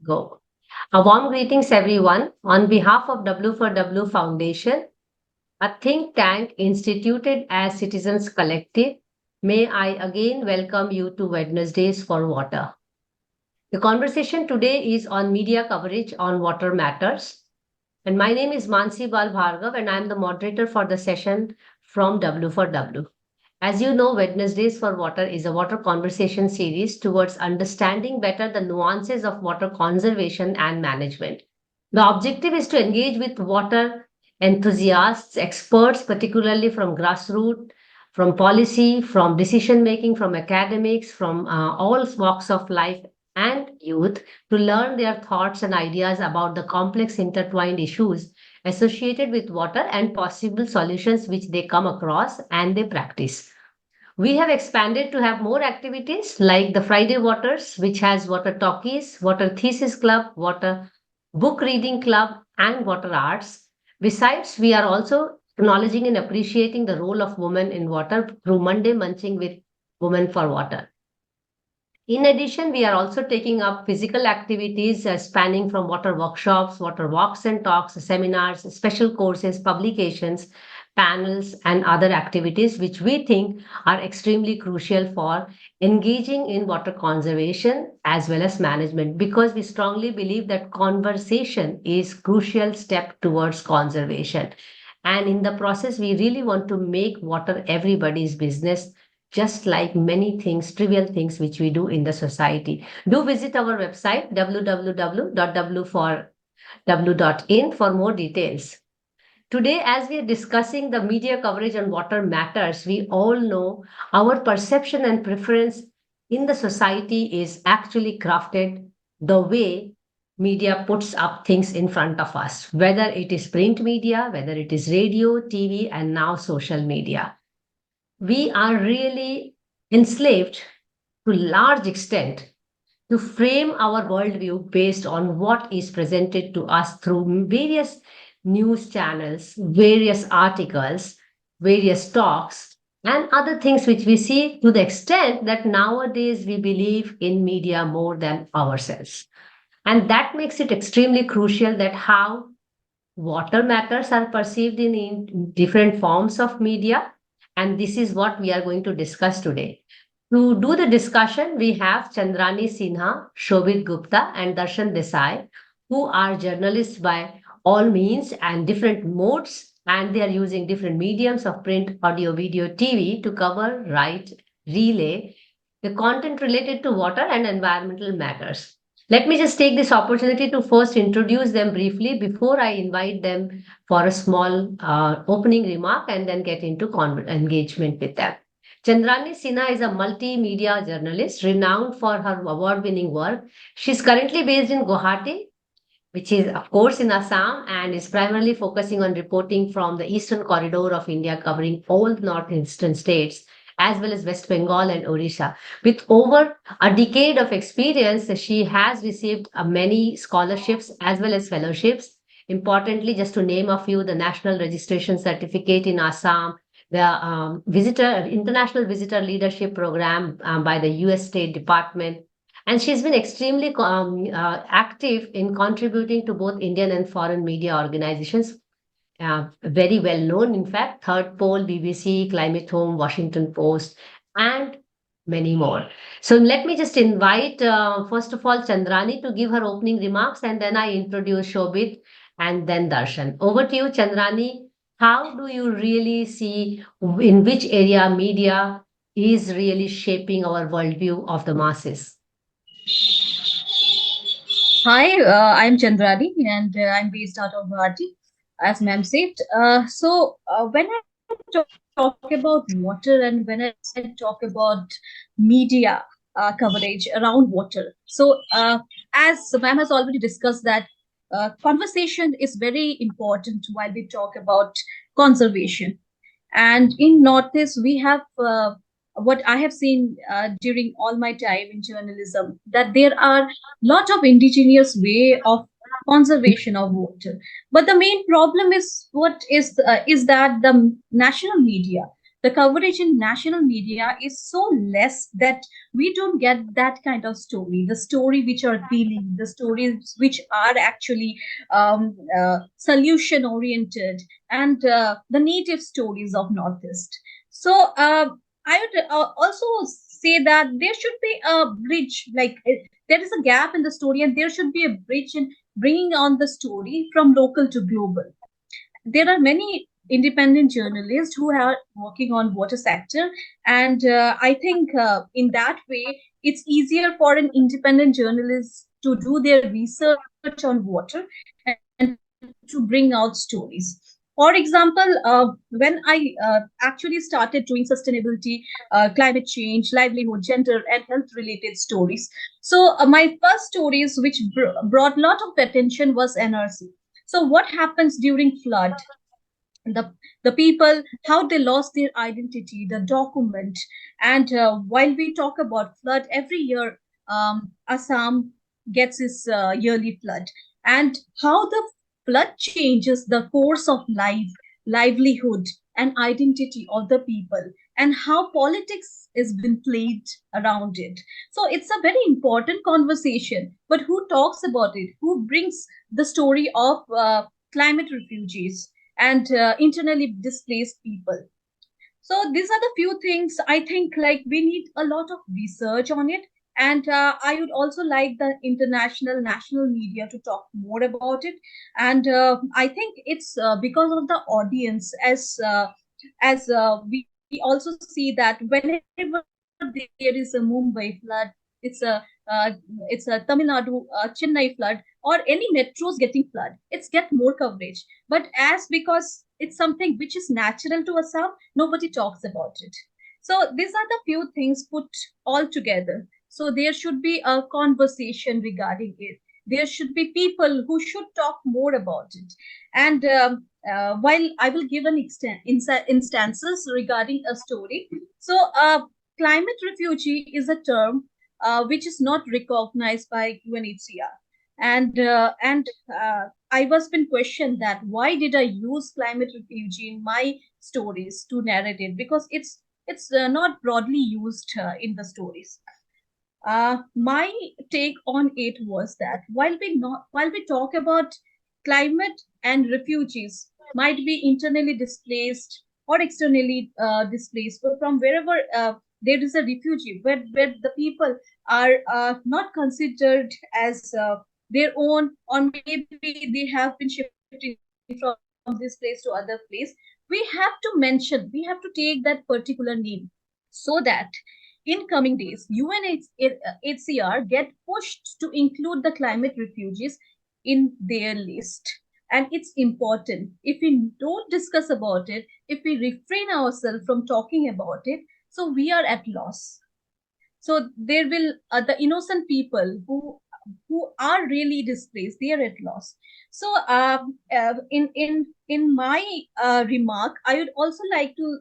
go. A warm greetings, everyone. On behalf of W4W Foundation, a think tank instituted as Citizens Collective, may I again welcome you to Wednesdays for Water. The conversation today is on media coverage on water matters. And my name is Mansee Bal Bhargava, and I'm the moderator for the session from W4W. As you know, Wednesdays for Water is a water conversation series towards understanding better the nuances of water conservation and management. The objective is to engage with water enthusiasts, experts, particularly from grassroots, from policy, from decision making, from academics, from all walks of life and youth to learn their thoughts and ideas about the complex intertwined issues associated with water and possible solutions which they come across and they practice. We have expanded to have more activities like the Friday Waters, which has water talkies, water thesis club, water book reading club, and water arts. Besides, we are also acknowledging and appreciating the role of women in water through Monday Munching with Women for Water. In addition, we are also taking up physical activities spanning from water workshops, water walks and talks, seminars, special courses, publications, panels, and other activities which we think are extremely crucial for engaging in water conservation as well as management, because we strongly believe that conversation is crucial step towards conservation. And in the process, we really want to make water everybody's business, just like many things, trivial things which we do in the society. Do visit our website www.w4w.in for more details. Today, as we are discussing the media coverage on water matters, we all know our perception and preference in the society is actually crafted the way media puts up things in front of us, whether it is print media, whether it is radio, TV, and now social media. We are really enslaved to large extent to frame our worldview based on what is presented to us through various news channels, various articles, various talks, and other things which we see, to the extent that nowadays we believe in media more than ourselves. And that makes it extremely crucial that how water matters are perceived in different forms of media. And this is what we are going to discuss today. To do the discussion, we have Chandrani Sinha, Shobhit Gupta, and Darshan Desai, who are journalists by all means and different modes, and they are using different mediums of print, audio, video, TV to cover, write, relay the content related to water and environmental matters. Let me just take this opportunity to first introduce them briefly before I invite them for a small opening remark and then get into engagement with them. Chandrani Sinha is a multimedia journalist renowned for her award winning work. She's currently based in Guwahati, which is, of course, in Assam, and is primarily focusing on reporting from the eastern corridor of India, covering all the northeastern states as well as West Bengal and Odisha. With over a decade of experience, she has received many scholarships as well as fellowships. Importantly, just to name a few, the National Registration Certificate in Assam, the International Visitor Leadership Program by the US State Department. And she's been extremely active in contributing to both Indian and foreign media organizations, very well known, in fact, Third Pole, BBC, Climate Home, Washington Post, and many more. So let me just invite, first of all, Chandrani to give her opening remarks, and then I introduce Shobit and then Darshan. Over to you, Chandrani. How do you really see in which area media is really shaping our worldview of the masses? Hi, I'm Chandrani and I'm based out of Guwahati, as ma'am said. When I talk about water and when I talk about media coverage around water, as ma'am has already discussed that conversation is very important while we talk about conservation. And in Northeast, we have what I have seen during all my time in journalism, that there are lot of indigenous way of conservation of water. But the main problem is what is that the national media The coverage in national media is so less that we don't get that kind of story, the story which are appealing, the stories which are actually solution oriented, and the native stories of Northeast. So I would also say that there should be a bridge, like there is a gap in the story, and there should be a bridge in bringing on the story from local to global. There are many independent journalists who are working on water sector, and I think in that way it's easier for an independent journalist to do their research on water and to bring out stories. For example, when I actually started doing sustainability, climate change, livelihood, gender, and health related stories, so my first stories which brought a lot of attention was NRC. So what happens during flood, the the people, how they lost their identity, the document. And while we talk about flood every year, Assam gets its yearly flood, and how the flood changes the course of life, livelihood, and identity of the people, and how politics is been played around it. So it's a very important conversation, but who talks about it, who brings the story of climate refugees and internally displaced people? So these are the few things I think, like, we need a lot of research on it. And I would also like the international national media to talk more about it. And I think it's because of the audience, as we also see that whenever there is a Mumbai flood, it's a it's a Tamil Nadu Chennai flood, or any metros getting flood, it's get more coverage. But as because it's something which is natural to Assam, nobody talks about it. So these are the few things put all together. So there should be a conversation regarding it. There should be people who should talk more about it. And while I will give an instances regarding a story, so climate refugee is a term which is not recognized by UNHCR. And I was been questioned that why did I use climate refugee in my stories to narrate it, because it's not broadly used in the stories. My take on it was that while we talk about climate and refugees might be internally displaced or externally displaced, but from wherever there is a refugee, where the people are not considered as their own, or maybe they have been shifting from this place to other place, we have to mention, we have to take that particular name, so that in coming days UNHCR get pushed to include the climate refugees in their list. And it's important. If we don't discuss about it, if we refrain ourselves from talking about it, so we are at loss. So there will the innocent people who are really displaced, they are at loss. So in my remark, I would also like to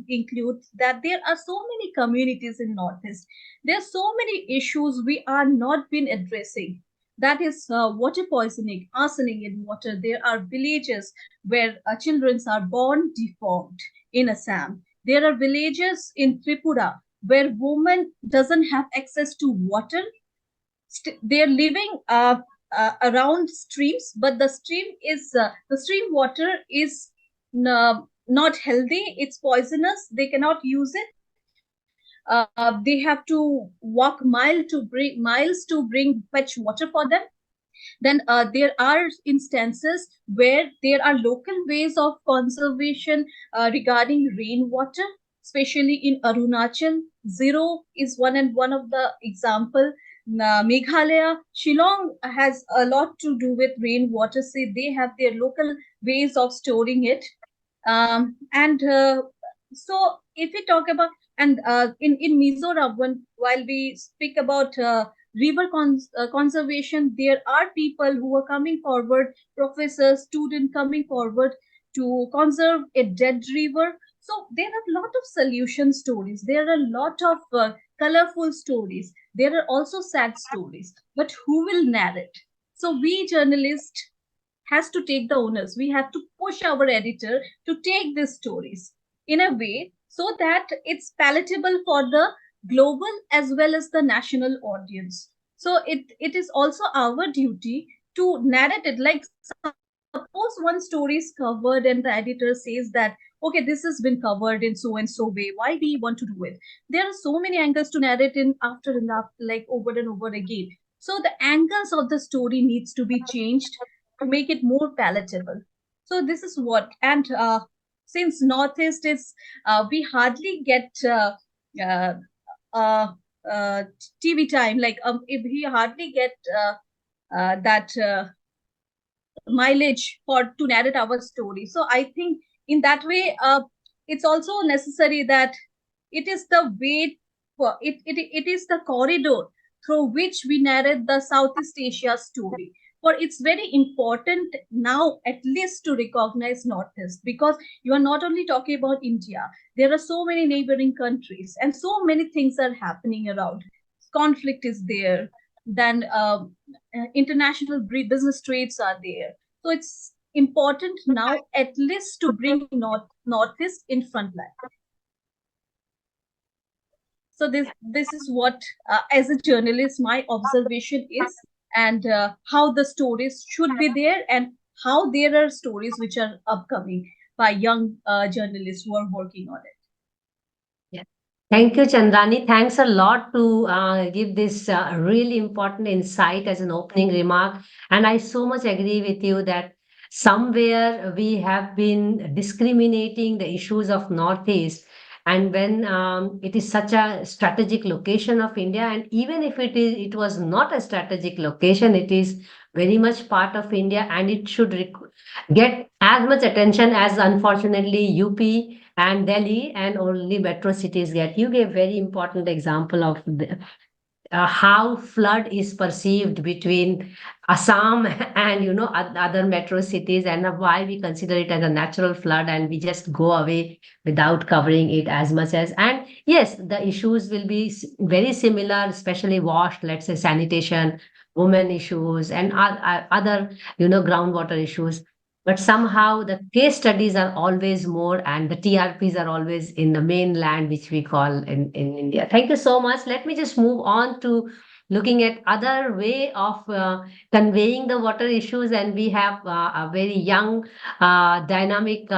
include that there are so many communities in Northeast. There are so many issues we are not been addressing. That is water poisoning, arsenic in water. There are villages where children are born deformed in Assam. There are villages in Tripura where women doesn't have access to water. They're living around streams, but the stream water is not healthy, it's poisonous, they cannot use it. They have to walk miles to bring fetch water for them. Then there are instances where there are local ways of conservation regarding rainwater, especially in Arunachal. Zero is one of the example. Meghalaya, Shillong has a lot to do with rainwater. Say they have their local ways of storing it. And so if we talk about, and in Mizoram, while we speak about river conservation, there are people who are coming forward, professors, students coming forward to conserve a dead river. So there are a lot of solution stories, there are a lot of colorful stories, there are also sad stories, but who will narrate? So we journalists has to take the onus. We have to push our editor to take these stories in a way so that it's palatable for the global as well as the national audience. So it is also our duty to narrate it. Like, suppose one story is covered and the editor says that, okay, this has been covered in so and so way, why do you want to do it? There are so many angles to narrate in after and after, like over and over again. So the angles of the story needs to be changed to make it more palatable. So this is what. And since Northeast is, we hardly get uh, uh, uh, TV time. Like, if we hardly get that mileage for to narrate our story. So I think in that way, it's also necessary that it is the way for it is the corridor through which we narrate the Southeast Asia story. For it's very important now, at least, to recognize Northeast, because you are not only talking about India. There are so many neighboring countries, and so many things are happening around. Conflict is there. Then international business trades are there. So it's important now, at least, to bring Northeast in front line. So this is what, as a journalist, my observation is, and how the stories should be there, and how there are stories which are upcoming by young journalists who are working on it. Yeah. Thank you, Chandrani. Thanks a lot to give this really important insight as an opening remark. And I so much agree with you that somewhere we have been discriminating the issues of Northeast. And when it is such a strategic location of India, and even if it was not a strategic location, it is very much part of India, and it should get as much attention as unfortunately UP and Delhi and only metro cities get. You gave very important example of how flood is perceived between Assam and other metro cities, and why we consider it as a natural flood and we just go away without covering it as much as. And yes, the issues will be very similar, especially wash, let's say sanitation, women issues, and other groundwater issues. But somehow the case studies are always more, and the TRPs are always in the mainland, which we call in India. Thank you so much. Let me just move on to looking at other way of conveying the water issues. And we have a very young, dynamic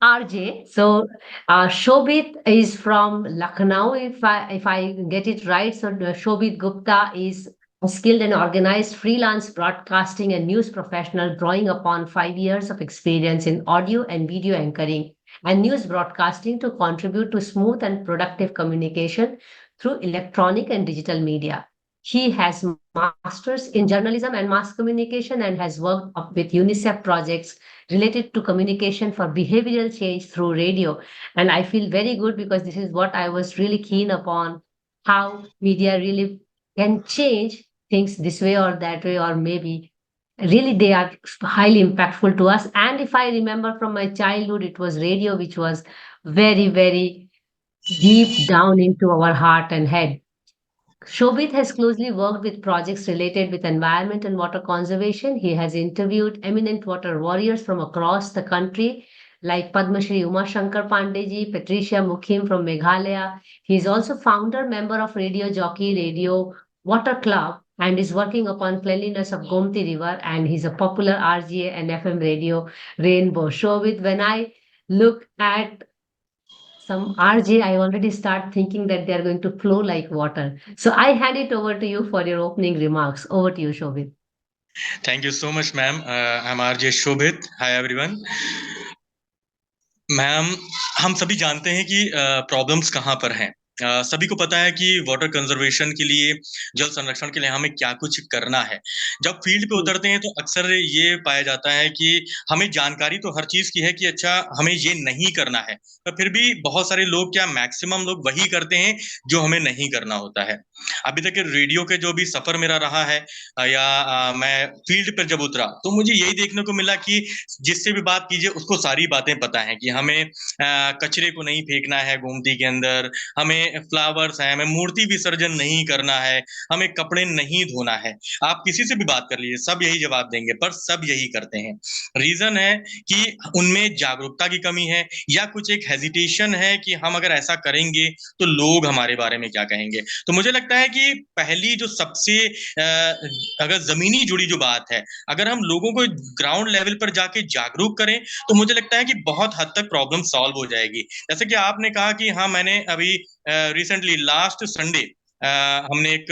RJ. So Shobhit is from Lucknow, if I get it right. So Shobhit Gupta is a skilled and organized freelance broadcasting and news professional, drawing upon 5 years of experience in audio and video anchoring and news broadcasting to contribute to smooth and productive communication through electronic and digital media. He has masters in journalism and mass communication and has worked up with UNICEF projects related to communication for behavioral change through radio. And I feel very good because this is what I was really keen upon, how media really can change things this way or that way, or maybe really they are highly impactful to us. And if I remember from my childhood, it was radio which was very, very deep down into our heart and head. Shobit has closely worked with projects related with environment and water conservation. He has interviewed eminent water warriors from across the country, like Padma Shri Uma Shankar Pandeji, Patricia Mukhim from Meghalaya. He is also founder member of Radio Jockey Radio Water Club and is working upon cleanliness of Gomti River. And he's a popular RGA and FM radio Rainbow. Shobit, when I look at some RJ, I already start thinking that they are going to flow like water. So I hand it over to you for your opening remarks. Over to you, Shobit. Thank you so much, ma'am. I'm RJ Shobhit. Hi, everyone. Ma'am, हम सभी जानते हैं कि problems कहाँ पर हैं। सभी को पता है कि वाटर कंजर्वेशन के लिए, जल संरक्षण के लिए हमें क्या कुछ करना है। जब फील्ड पे उतरते हैं तो अक्सर ये पाया जाता है कि हमें जानकारी तो हर चीज की है कि अच्छा हमें ये नहीं करना है, पर फिर भी बहुत सारे लोग, क्या मैक्सिमम लोग वही करते हैं जो हमें नहीं करना होता है। अभी तक रेडियो के जो भी सफर मेरा रहा है, या मैं फील्ड पर जब उतरा तो मुझे यही देखने को मिला कि जिससे भी बात कीजिए उसको सारी बातें पता है कि हमें कचरे को नहीं फेंकना है गोमती के अंदर, हमें हमें फ्लावर्स हैं, हमें मूर्ति विसर्जन नहीं करना है, हमें कपड़े नहीं धोना है। आप किसी से भी बात कर लीजिए, सब यही जवाब देंगे, पर सब यही करते हैं। रीजन है कि उनमें जागरूकता की कमी है, या कुछ एक हेजिटेशन है कि हम अगर ऐसा करेंगे तो लोग हमारे बारे में क्या कहेंगे। तो मुझे लगता है कि पहली जो सबसे अगर जमीनी जुड़ी जो बात है, अगर हम लोगों को ग्राउंड लेवल पर जाके जागरूक करें तो मुझे लगता है कि बहुत हद तक प्रॉब्लम सॉल्व हो जाएगी। जैसे कि आपने कहा कि हाँ, मैंने अभी रिसेंटली लास्ट संडे हमने एक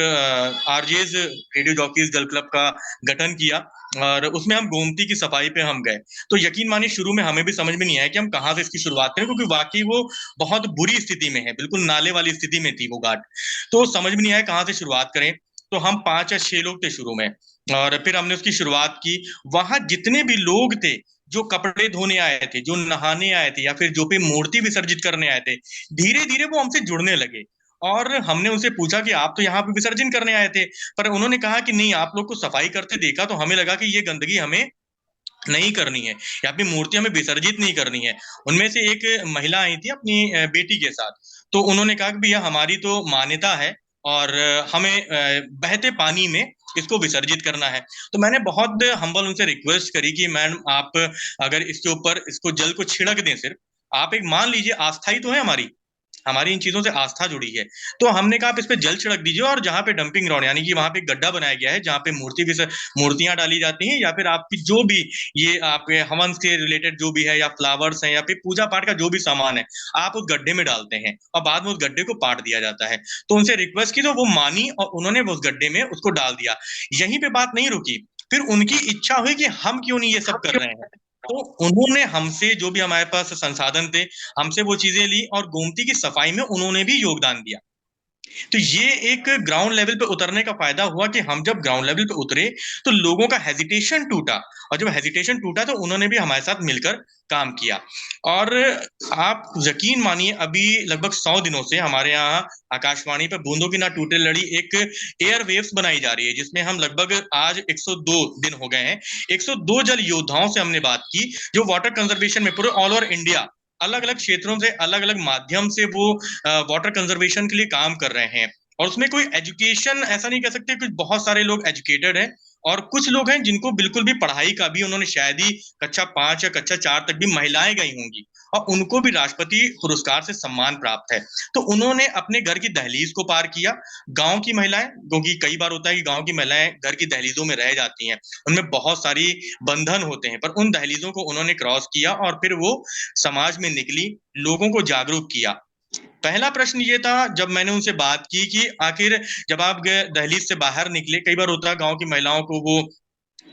RJs radio jockeys girl club का गठन किया, और उसमें हम गोमती की सफाई पे हम गए। तो यकीन मानिए शुरू में हमें भी समझ में नहीं आया कि हम कहाँ से इसकी शुरुआत करें, क्योंकि वाकई वो बहुत बुरी स्थिति में है, बिल्कुल नाले वाली स्थिति में थी वो घाट। तो समझ में नहीं आया कहाँ से शुरुआत करें। तो हम 5 या 6 लोग थे शुरू में, और फिर हमने उसकी शुरुआत की। वहां जितने भी लोग थे, जो कपड़े धोने आए थे, जो नहाने आए थे, या फिर जो भी मूर्ति विसर्जित करने आए थे, धीरे धीरे वो हमसे जुड़ने लगे। और हमने उनसे पूछा कि आप तो यहाँ पे विसर्जन करने आए थे, पर उन्होंने कहा कि नहीं, आप लोग को सफाई करते देखा तो हमें लगा कि ये गंदगी हमें नहीं करनी है, या फिर मूर्ति हमें विसर्जित नहीं करनी है। उनमें से एक महिला आई थी अपनी बेटी के साथ। तो उन्होंने कहा कि भैया हमारी तो मान्यता है, और हमें बहते पानी में इसको विसर्जित करना है। तो मैंने बहुत हम्बल उनसे रिक्वेस्ट करी कि मैडम, आप अगर इसके ऊपर इसको जल को छिड़क दें, सिर्फ आप एक मान लीजिए, आस्था ही तो है हमारी, हमारी इन चीजों से आस्था जुड़ी है। तो हमने कहा आप इस पे जल छिड़क दीजिए, और जहां पे डंपिंग ग्राउंड, यानी कि वहां पे गड्ढा बनाया गया है जहां पे मूर्तियां डाली जाती हैं, या फिर आपकी जो भी ये आपके हवन से रिलेटेड जो भी है, या फ्लावर्स हैं, या फिर पूजा पाठ का जो भी सामान है, आप उस गड्ढे में डालते हैं और बाद में उस गड्ढे को पाट दिया जाता है। तो उनसे रिक्वेस्ट की तो वो मानी, और उन्होंने उस गड्ढे में उसको डाल दिया। यहीं पे बात नहीं रुकी, फिर उनकी इच्छा हुई कि हम क्यों नहीं ये सब कर रहे हैं। तो उन्होंने हमसे जो भी हमारे पास संसाधन थे, हमसे वो चीजें ली, और गोमती की सफाई में उन्होंने भी योगदान दिया। तो ये एक ग्राउंड लेवल पे उतरने का फायदा हुआ कि हम जब ग्राउंड लेवल पे उतरे तो लोगों का हेजिटेशन टूटा, और जब हेजिटेशन टूटा तो उन्होंने भी हमारे साथ मिलकर काम किया। और आप यकीन मानिए, अभी लगभग 100 दिनों से हमारे यहाँ आकाशवाणी पर बूंदों की ना टूटे लड़ी एक एयर वेव्स बनाई जा रही है, जिसमें हम लगभग आज 102 दिन हो गए हैं। 102 जल योद्धाओं से हमने बात की, जो वाटर कंजर्वेशन में पूरे ऑल ओवर इंडिया अलग अलग क्षेत्रों से, अलग अलग माध्यम से वो वाटर कंजर्वेशन के लिए काम कर रहे हैं। और उसमें कोई एजुकेशन ऐसा नहीं कह सकते, कुछ बहुत सारे लोग एजुकेटेड हैं, और कुछ लोग हैं जिनको बिल्कुल भी पढ़ाई का भी, उन्होंने शायद ही कक्षा 5 या कक्षा 4 तक भी महिलाएं गई होंगी, और उनको भी राष्ट्रपति पुरस्कार से सम्मान प्राप्त है। तो उन्होंने अपने घर की दहलीज को पार किया। गांव की महिलाएं, क्योंकि कई बार होता है कि गांव की महिलाएं घर की दहलीजों में रह जाती हैं, उनमें बहुत सारी बंधन होते हैं, पर उन दहलीजों को उन्होंने क्रॉस किया, और फिर वो समाज में निकली, लोगों को जागरूक किया। पहला प्रश्न ये था जब मैंने उनसे बात की कि आखिर जब आप दहलीज से बाहर निकले, कई बार होता है गांव की महिलाओं को वो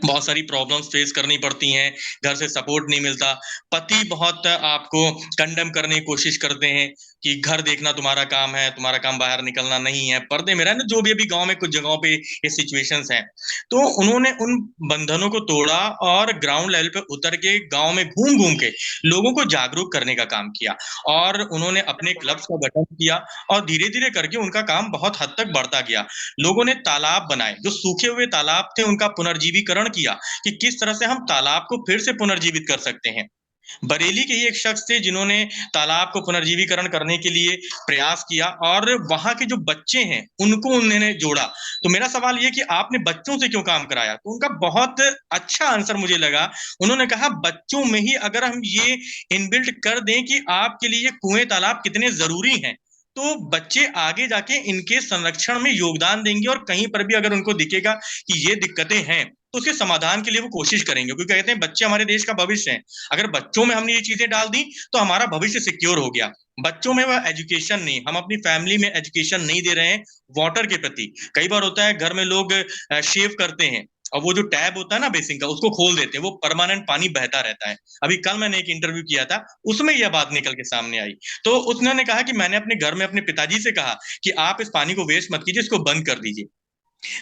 बहुत सारी प्रॉब्लम्स फेस करनी पड़ती हैं, घर से सपोर्ट नहीं मिलता, पति बहुत आपको कंडेम करने की कोशिश करते हैं कि घर देखना तुम्हारा काम है, तुम्हारा काम बाहर निकलना नहीं है, पर्दे में रहना, जो भी अभी गांव में कुछ जगहों पे ये सिचुएशंस हैं। तो उन्होंने उन बंधनों को तोड़ा, और ग्राउंड लेवल पे उतर के गांव में घूम घूम के लोगों को जागरूक करने का काम किया, और उन्होंने अपने क्लब्स का गठन किया, और धीरे धीरे करके उनका काम बहुत हद तक बढ़ता गया। लोगों ने तालाब बनाए, जो सूखे हुए तालाब थे उनका पुनर्जीवीकरण किया, कि किस तरह से हम तालाब को फिर से पुनर्जीवित कर सकते हैं। बरेली के ही एक शख्स थे जिन्होंने तालाब को पुनर्जीवीकरण करने के लिए प्रयास किया, और वहां के जो बच्चे हैं उनको उन्होंने जोड़ा। तो मेरा सवाल ये कि आपने बच्चों से क्यों काम कराया, तो उनका बहुत अच्छा आंसर मुझे लगा। उन्होंने कहा बच्चों में ही अगर हम ये इनबिल्ट कर दें कि आपके लिए कुएं तालाब कितने जरूरी हैं, तो बच्चे आगे जाके इनके संरक्षण में योगदान देंगे, और कहीं पर भी अगर उनको दिखेगा कि ये दिक्कतें हैं तो उसके समाधान के लिए वो कोशिश करेंगे, क्योंकि कहते हैं बच्चे हमारे देश का भविष्य हैं। अगर बच्चों में हमने ये चीजें डाल दी तो हमारा भविष्य सिक्योर हो गया। बच्चों में वह एजुकेशन नहीं, हम अपनी फैमिली में एजुकेशन नहीं दे रहे हैं वाटर के प्रति। कई बार होता है घर में लोग शेव करते हैं, और वो जो टैब होता है ना बेसिन का, उसको खोल देते हैं, वो परमानेंट पानी बहता रहता है। अभी कल मैंने एक इंटरव्यू किया था, उसमें यह बात निकल के सामने आई। तो उसने कहा कि मैंने अपने घर में अपने पिताजी से कहा कि आप इस पानी को वेस्ट मत कीजिए, इसको बंद कर दीजिए।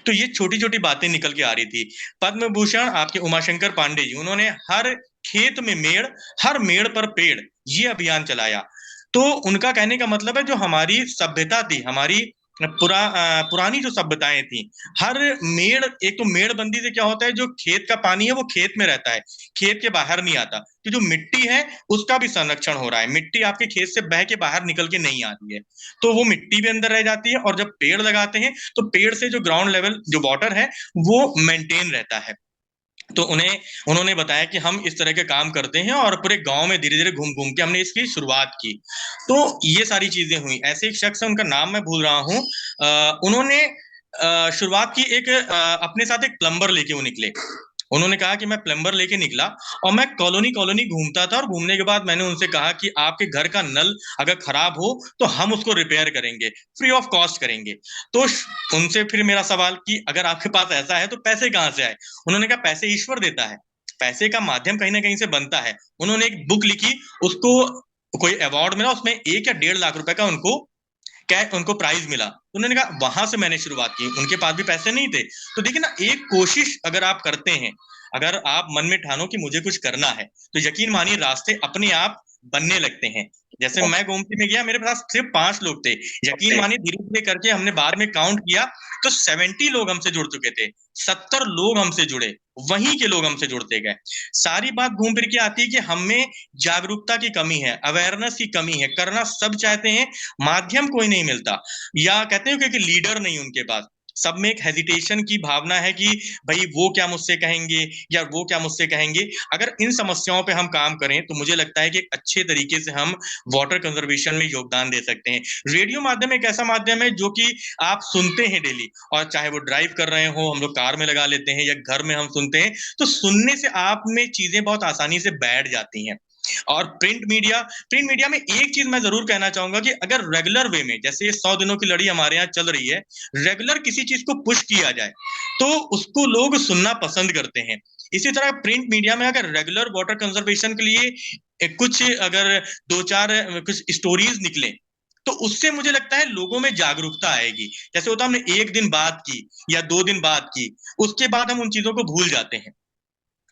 तो ये छोटी छोटी बातें निकल के आ रही थी। पद्म भूषण आपके उमाशंकर पांडे जी, उन्होंने हर खेत में मेड़, हर मेड़ पर पेड़, ये अभियान चलाया। तो उनका कहने का मतलब है जो हमारी सभ्यता थी, हमारी पुरानी जो सभ्यताएं थी, हर मेड़, एक तो मेड़बंदी से क्या होता है, जो खेत का पानी है वो खेत में रहता है, खेत के बाहर नहीं आता। तो जो मिट्टी है उसका भी संरक्षण हो रहा है, मिट्टी आपके खेत से बह के बाहर निकल के नहीं आती है, तो वो मिट्टी भी अंदर रह जाती है। और जब पेड़ लगाते हैं तो पेड़ से जो ग्राउंड लेवल जो वाटर है वो मेंटेन रहता है। तो उन्होंने बताया कि हम इस तरह के काम करते हैं और पूरे गांव में धीरे धीरे घूम घूम के हमने इसकी शुरुआत की। तो ये सारी चीजें हुई। ऐसे एक शख्स है, उनका नाम मैं भूल रहा हूँ, उन्होंने शुरुआत की, एक अपने साथ एक प्लम्बर लेके वो निकले। उन्होंने कहा कि मैं प्लम्बर लेके निकला और मैं कॉलोनी कॉलोनी घूमता था, और घूमने के बाद मैंने उनसे कहा कि आपके घर का नल अगर खराब हो तो हम उसको रिपेयर करेंगे, फ्री ऑफ कॉस्ट करेंगे। तो उनसे फिर मेरा सवाल कि अगर आपके पास ऐसा है तो पैसे कहाँ से आए? उन्होंने कहा पैसे ईश्वर देता है, पैसे का माध्यम कहीं ना कहीं से बनता है। उन्होंने एक बुक लिखी, उसको कोई अवार्ड मिला, उसमें 1 या 1.5 लाख रुपए का उनको प्राइज मिला। तो उन्होंने कहा वहां से मैंने शुरुआत की, उनके पास भी पैसे नहीं थे। तो देखिए ना, एक कोशिश अगर आप करते हैं, अगर आप मन में ठानो कि मुझे कुछ करना है, तो यकीन मानिए रास्ते अपने आप बनने लगते हैं। जैसे मैं गोमती में गया, मेरे पास सिर्फ 5 लोग थे, यकीन मानिए धीरे धीरे करके हमने बाद में काउंट किया तो 70 लोग हमसे जुड़ चुके थे, 70 लोग हमसे जुड़े, वहीं के लोग हमसे जुड़ते गए। सारी बात घूम फिर के आती है कि हमें जागरूकता की कमी है, अवेयरनेस की कमी है, करना सब चाहते हैं, माध्यम कोई नहीं मिलता, या कहते हैं कि लीडर नहीं उनके पास। सब में एक हेजिटेशन की भावना है कि भाई वो क्या मुझसे कहेंगे या वो क्या मुझसे कहेंगे। अगर इन समस्याओं पे हम काम करें तो मुझे लगता है कि एक अच्छे तरीके से हम वाटर कंजर्वेशन में योगदान दे सकते हैं। रेडियो माध्यम एक ऐसा माध्यम है जो कि आप सुनते हैं डेली, और चाहे वो ड्राइव कर रहे हो, हम लोग कार में लगा लेते हैं या घर में हम सुनते हैं, तो सुनने से आप में चीजें बहुत आसानी से बैठ जाती हैं। और प्रिंट मीडिया में एक चीज मैं जरूर कहना चाहूंगा कि अगर रेगुलर वे में, जैसे ये 100 दिनों की लड़ी हमारे यहाँ चल रही है, रेगुलर किसी चीज को पुश किया जाए तो उसको लोग सुनना पसंद करते हैं। इसी तरह प्रिंट मीडिया में अगर रेगुलर वाटर कंजर्वेशन के लिए कुछ, अगर 2-4 कुछ स्टोरीज निकले, तो उससे मुझे लगता है लोगों में जागरूकता आएगी। जैसे होता हमने 1 दिन बात की या 2 दिन बात की, उसके बाद हम उन चीजों को भूल जाते हैं।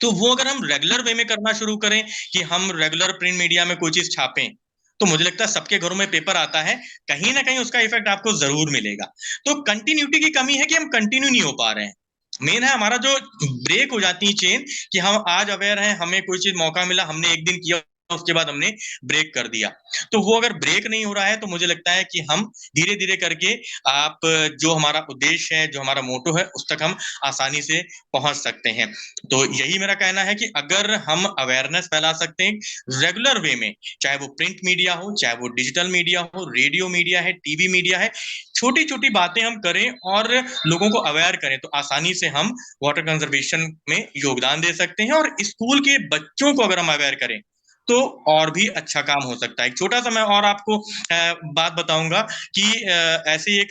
तो वो अगर हम रेगुलर वे में करना शुरू करें कि हम रेगुलर प्रिंट मीडिया में कोई चीज छापें, तो मुझे लगता है सबके घरों में पेपर आता है, कहीं ना कहीं उसका इफेक्ट आपको जरूर मिलेगा। तो कंटिन्यूटी की कमी है कि हम कंटिन्यू नहीं हो पा रहे हैं। मेन है हमारा जो ब्रेक हो जाती है चेन, कि हम आज अवेयर हैं, हमें कोई चीज मौका मिला, हमने 1 दिन किया, उसके बाद हमने ब्रेक कर दिया। तो वो अगर ब्रेक नहीं हो रहा है तो मुझे लगता है कि हम धीरे धीरे करके आप जो हमारा उद्देश्य है, जो हमारा मोटो है, उस तक हम आसानी से पहुंच सकते हैं। तो यही मेरा कहना है कि अगर हम अवेयरनेस फैला सकते हैं रेगुलर वे में, चाहे वो प्रिंट मीडिया हो, चाहे वो डिजिटल मीडिया हो, रेडियो मीडिया है, टीवी मीडिया है, छोटी छोटी बातें हम करें और लोगों को अवेयर करें, तो आसानी से हम वाटर कंजर्वेशन में योगदान दे सकते हैं। और स्कूल के बच्चों को अगर हम अवेयर करें तो और भी अच्छा काम हो सकता है। एक छोटा सा मैं और आपको बात बताऊंगा कि ऐसे एक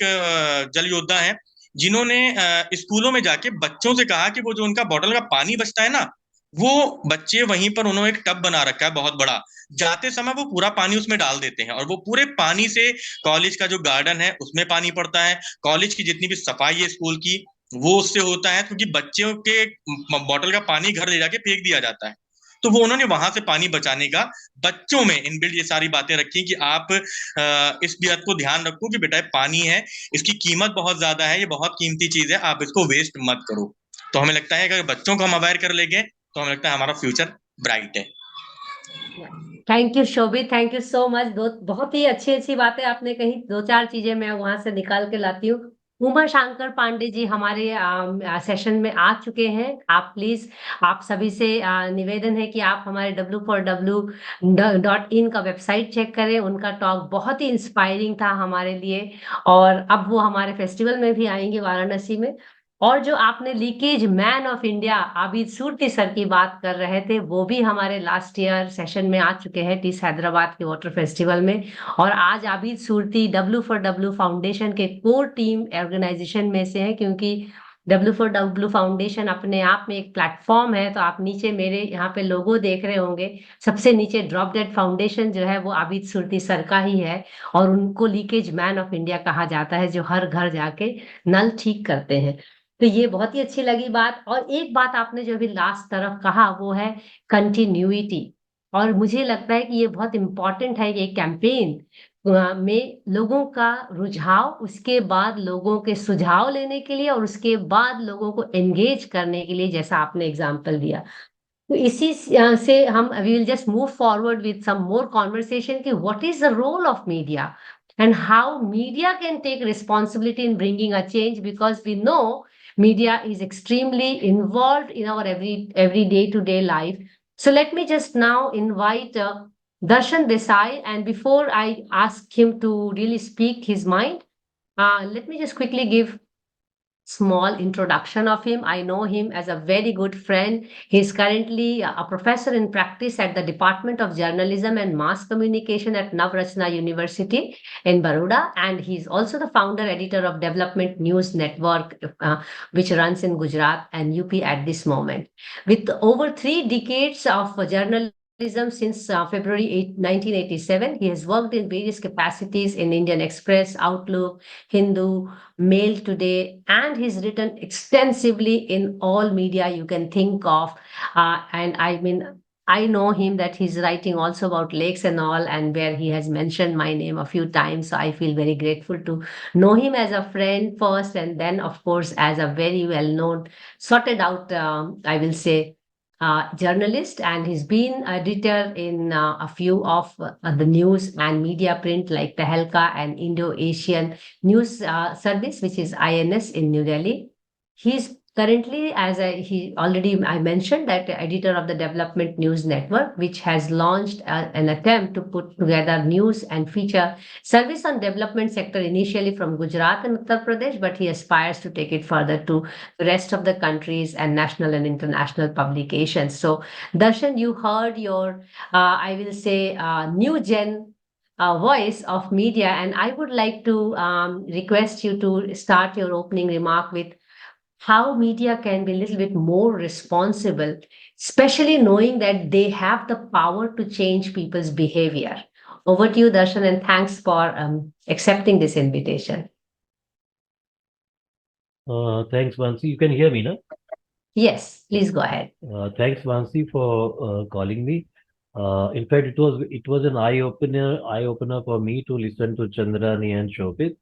जल योद्धा है जिन्होंने स्कूलों में जाके बच्चों से कहा कि वो जो उनका बॉटल का पानी बचता है ना, वो बच्चे वहीं पर, उन्होंने एक टब बना रखा है बहुत बड़ा, जाते समय वो पूरा पानी उसमें डाल देते हैं, और वो पूरे पानी से कॉलेज का जो गार्डन है उसमें पानी पड़ता है, कॉलेज की जितनी भी सफाई है स्कूल की वो उससे होता है, क्योंकि बच्चों के बॉटल का पानी घर ले जाके फेंक दिया जाता है। तो वो उन्होंने वहां से पानी बचाने का बच्चों में इनबिल्ट ये सारी बातें रखी कि आप इस बात को ध्यान रखो कि बेटा पानी है, इसकी कीमत बहुत ज्यादा है, ये बहुत कीमती चीज है, आप इसको वेस्ट मत करो। तो हमें लगता है कि अगर बच्चों को हम अवेयर कर लेंगे तो हमें लगता है हमारा फ्यूचर ब्राइट है। Thank you Shobhit, thank you so much. दो बहुत ही अच्छी अच्छी बातें आपने कही, 2-4 चीजें मैं वहां से निकाल के लाती हूँ। उमा शंकर पांडे जी हमारे सेशन में आ चुके हैं। आप प्लीज, आप सभी से निवेदन है कि आप हमारे W4W.in का वेबसाइट चेक करें। उनका टॉक बहुत ही इंस्पायरिंग था हमारे लिए, और अब वो हमारे फेस्टिवल में भी आएंगे वाराणसी में। और जो आपने leakage man of India Abid Surti sir की बात कर रहे थे, वो भी हमारे लास्ट ईयर सेशन में आ चुके हैं टीस हैदराबाद के वाटर फेस्टिवल में। और आज आबिद सूरती W4W फाउंडेशन के कोर टीम ऑर्गेनाइजेशन में से हैं, क्योंकि W4W फाउंडेशन अपने आप में एक प्लेटफॉर्म है। तो आप नीचे मेरे यहाँ पे लोगो देख रहे होंगे, सबसे नीचे ड्रॉप डेड फाउंडेशन जो है वो आबिद सूरती सर का ही है, और उनको लीकेज मैन ऑफ इंडिया कहा जाता है, जो हर घर जाके नल ठीक करते हैं। तो ये बहुत ही अच्छी लगी बात। और एक बात आपने जो भी लास्ट तरफ कहा वो है कंटिन्यूटी, और मुझे लगता है कि ये बहुत इंपॉर्टेंट है ये कैंपेन। में लोगों का रुझाव, उसके बाद लोगों के सुझाव लेने के लिए और उसके बाद लोगों को एंगेज करने के लिए, जैसा आपने एग्जाम्पल दिया। तो इसी से हम we will just move forward with some more conversation कि what is the role of media and how media can take responsibility in bringing a change, because we know media is extremely involved in our every day to day life. So let me just now invite Darshan Desai, and before I ask him to really speak his mind, let me just quickly give small introduction of him. I know him as a very good friend. He's currently a professor in practice at the Department of Journalism and Mass Communication at Navrachna University in Baroda, and he's also the founder editor of Development News Network, which runs in Gujarat and UP at this moment. With over 3 decades of journalism since February 1987, he has worked in various capacities in Indian Express, Outlook, Hindu, Mail Today, and he's written extensively in all media you can think of. And I mean, I know him that he's writing also about lakes and all, and where he has mentioned my name a few times. So I feel very grateful to know him as a friend first, and then, of course, as a very well known, sorted out, I will say, journalist. And he's been editor in a few of the news and media print like Tehelka and Indo-Asian News Service, which is INS in New Delhi. He's currently, he already I mentioned, that editor of the Development News Network, which has launched an attempt to put together news and feature service on development sector initially from Gujarat and Uttar Pradesh, but he aspires to take it further to the rest of the countries and national and international publications. So, Darshan, you heard your, I will say, new gen voice of media. And I would like to request you to start your opening remark with how media can be a little bit more responsible, especially knowing that they have the power to change people's behavior. Over to you, Darshan, and thanks for accepting this invitation. Thanks, Mansi. You can hear me, no? Yes, please go ahead. Thanks, Mansi, for calling me. In fact, it was an eye opener for me to listen to Chandrani and Shobhit.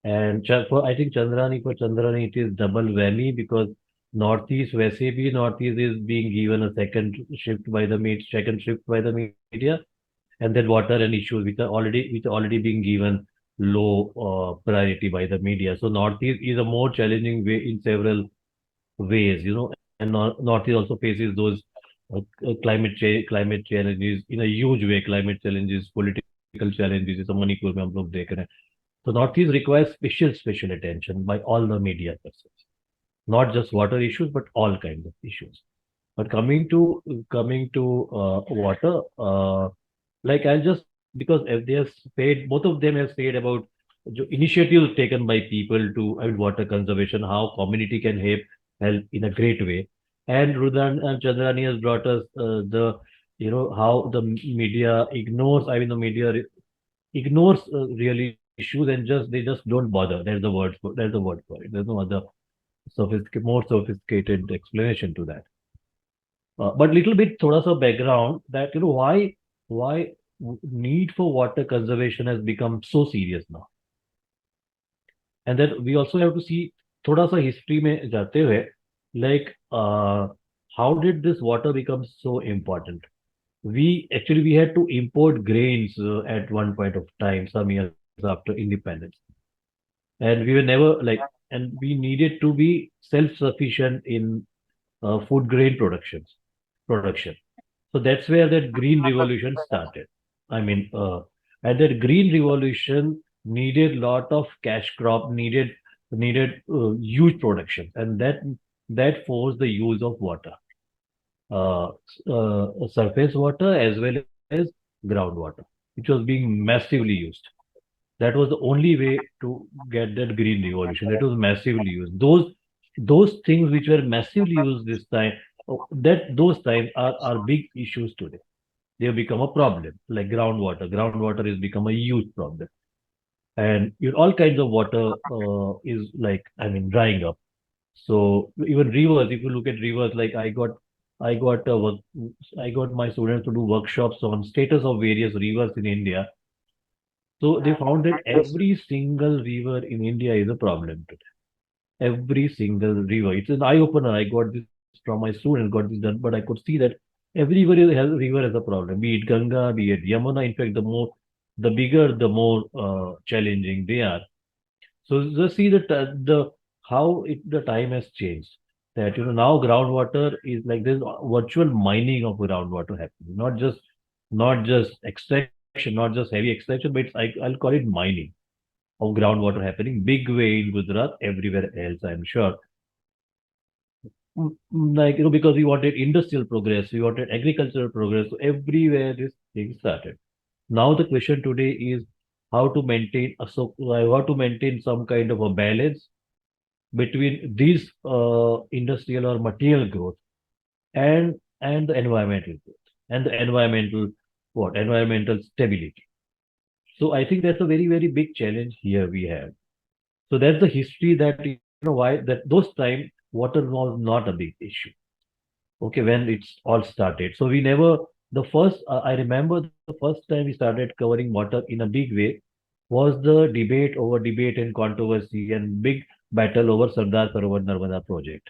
And I think for Chandrani it is double whammy because Northeast वैसे भी Northeast is being given a second shift by the media, and then water and issues which are already being given low priority by the media. So Northeast is a more challenging way in several ways, and Northeast also faces those climate challenges in a huge way, climate challenges, political challenges, जैसे मणिपुर में हम लोग देख रहे हैं. So Northeast requires special attention by all the media persons, not just water issues, but all kinds of issues. But coming to water, like I'll just because if they have said both of them have said about the initiatives taken by people to water conservation, how community can help in a great way, and Rudan and Chandrani has brought us how the media ignores. The media ignores real issues and they just don't bother. There's the word for it. There's no other more sophisticated explanation to that. But little bit thoda sa background that why need for water conservation has become so serious now. And then we also have to see thoda sa history mein jate hue, like how did this water become so important? We had to import grains at one point of time, some years after independence, and we were never and we needed to be self-sufficient in food grain production. So that's where that green revolution started. I mean, and that green revolution needed lot of cash crop, needed huge production, and that forced the use of water, uh, surface water as well as groundwater, which was being massively used. That was the only way to get that green revolution. That was massively used. Those things which were massively used this time, those times are big issues today. They have become a problem. Like groundwater. Groundwater has become a huge problem. And all kinds of water is drying up. So even rivers, if you look at rivers, like I got I got my students to do workshops on status of various rivers in India. So they found that every single river in India is a problem today. Every single river. It's an eye opener. I got this from my students, got this done, but I could see that every river has a problem. Be it Ganga, be it Yamuna. In fact, the bigger, the more challenging they are. So just see the how the time has changed. That now groundwater is like there's virtual mining of groundwater happening. Not just extraction, not just heavy extraction, but I'll call it mining of groundwater happening big way in Gujarat, everywhere else, I'm sure. Like because we wanted industrial progress, we wanted agricultural progress, so everywhere this thing started. Now the question today is how to maintain some kind of a balance between these industrial or material growth and the environmental growth and the environmental stability. So I think that's a very, very big challenge here we have. So that's the history that why that those time water was not a big issue. Okay, when it's all started. So we never the first I remember the first time we started covering water in a big way was the debate and controversy and big battle over Sardar Sarovar Narmada project.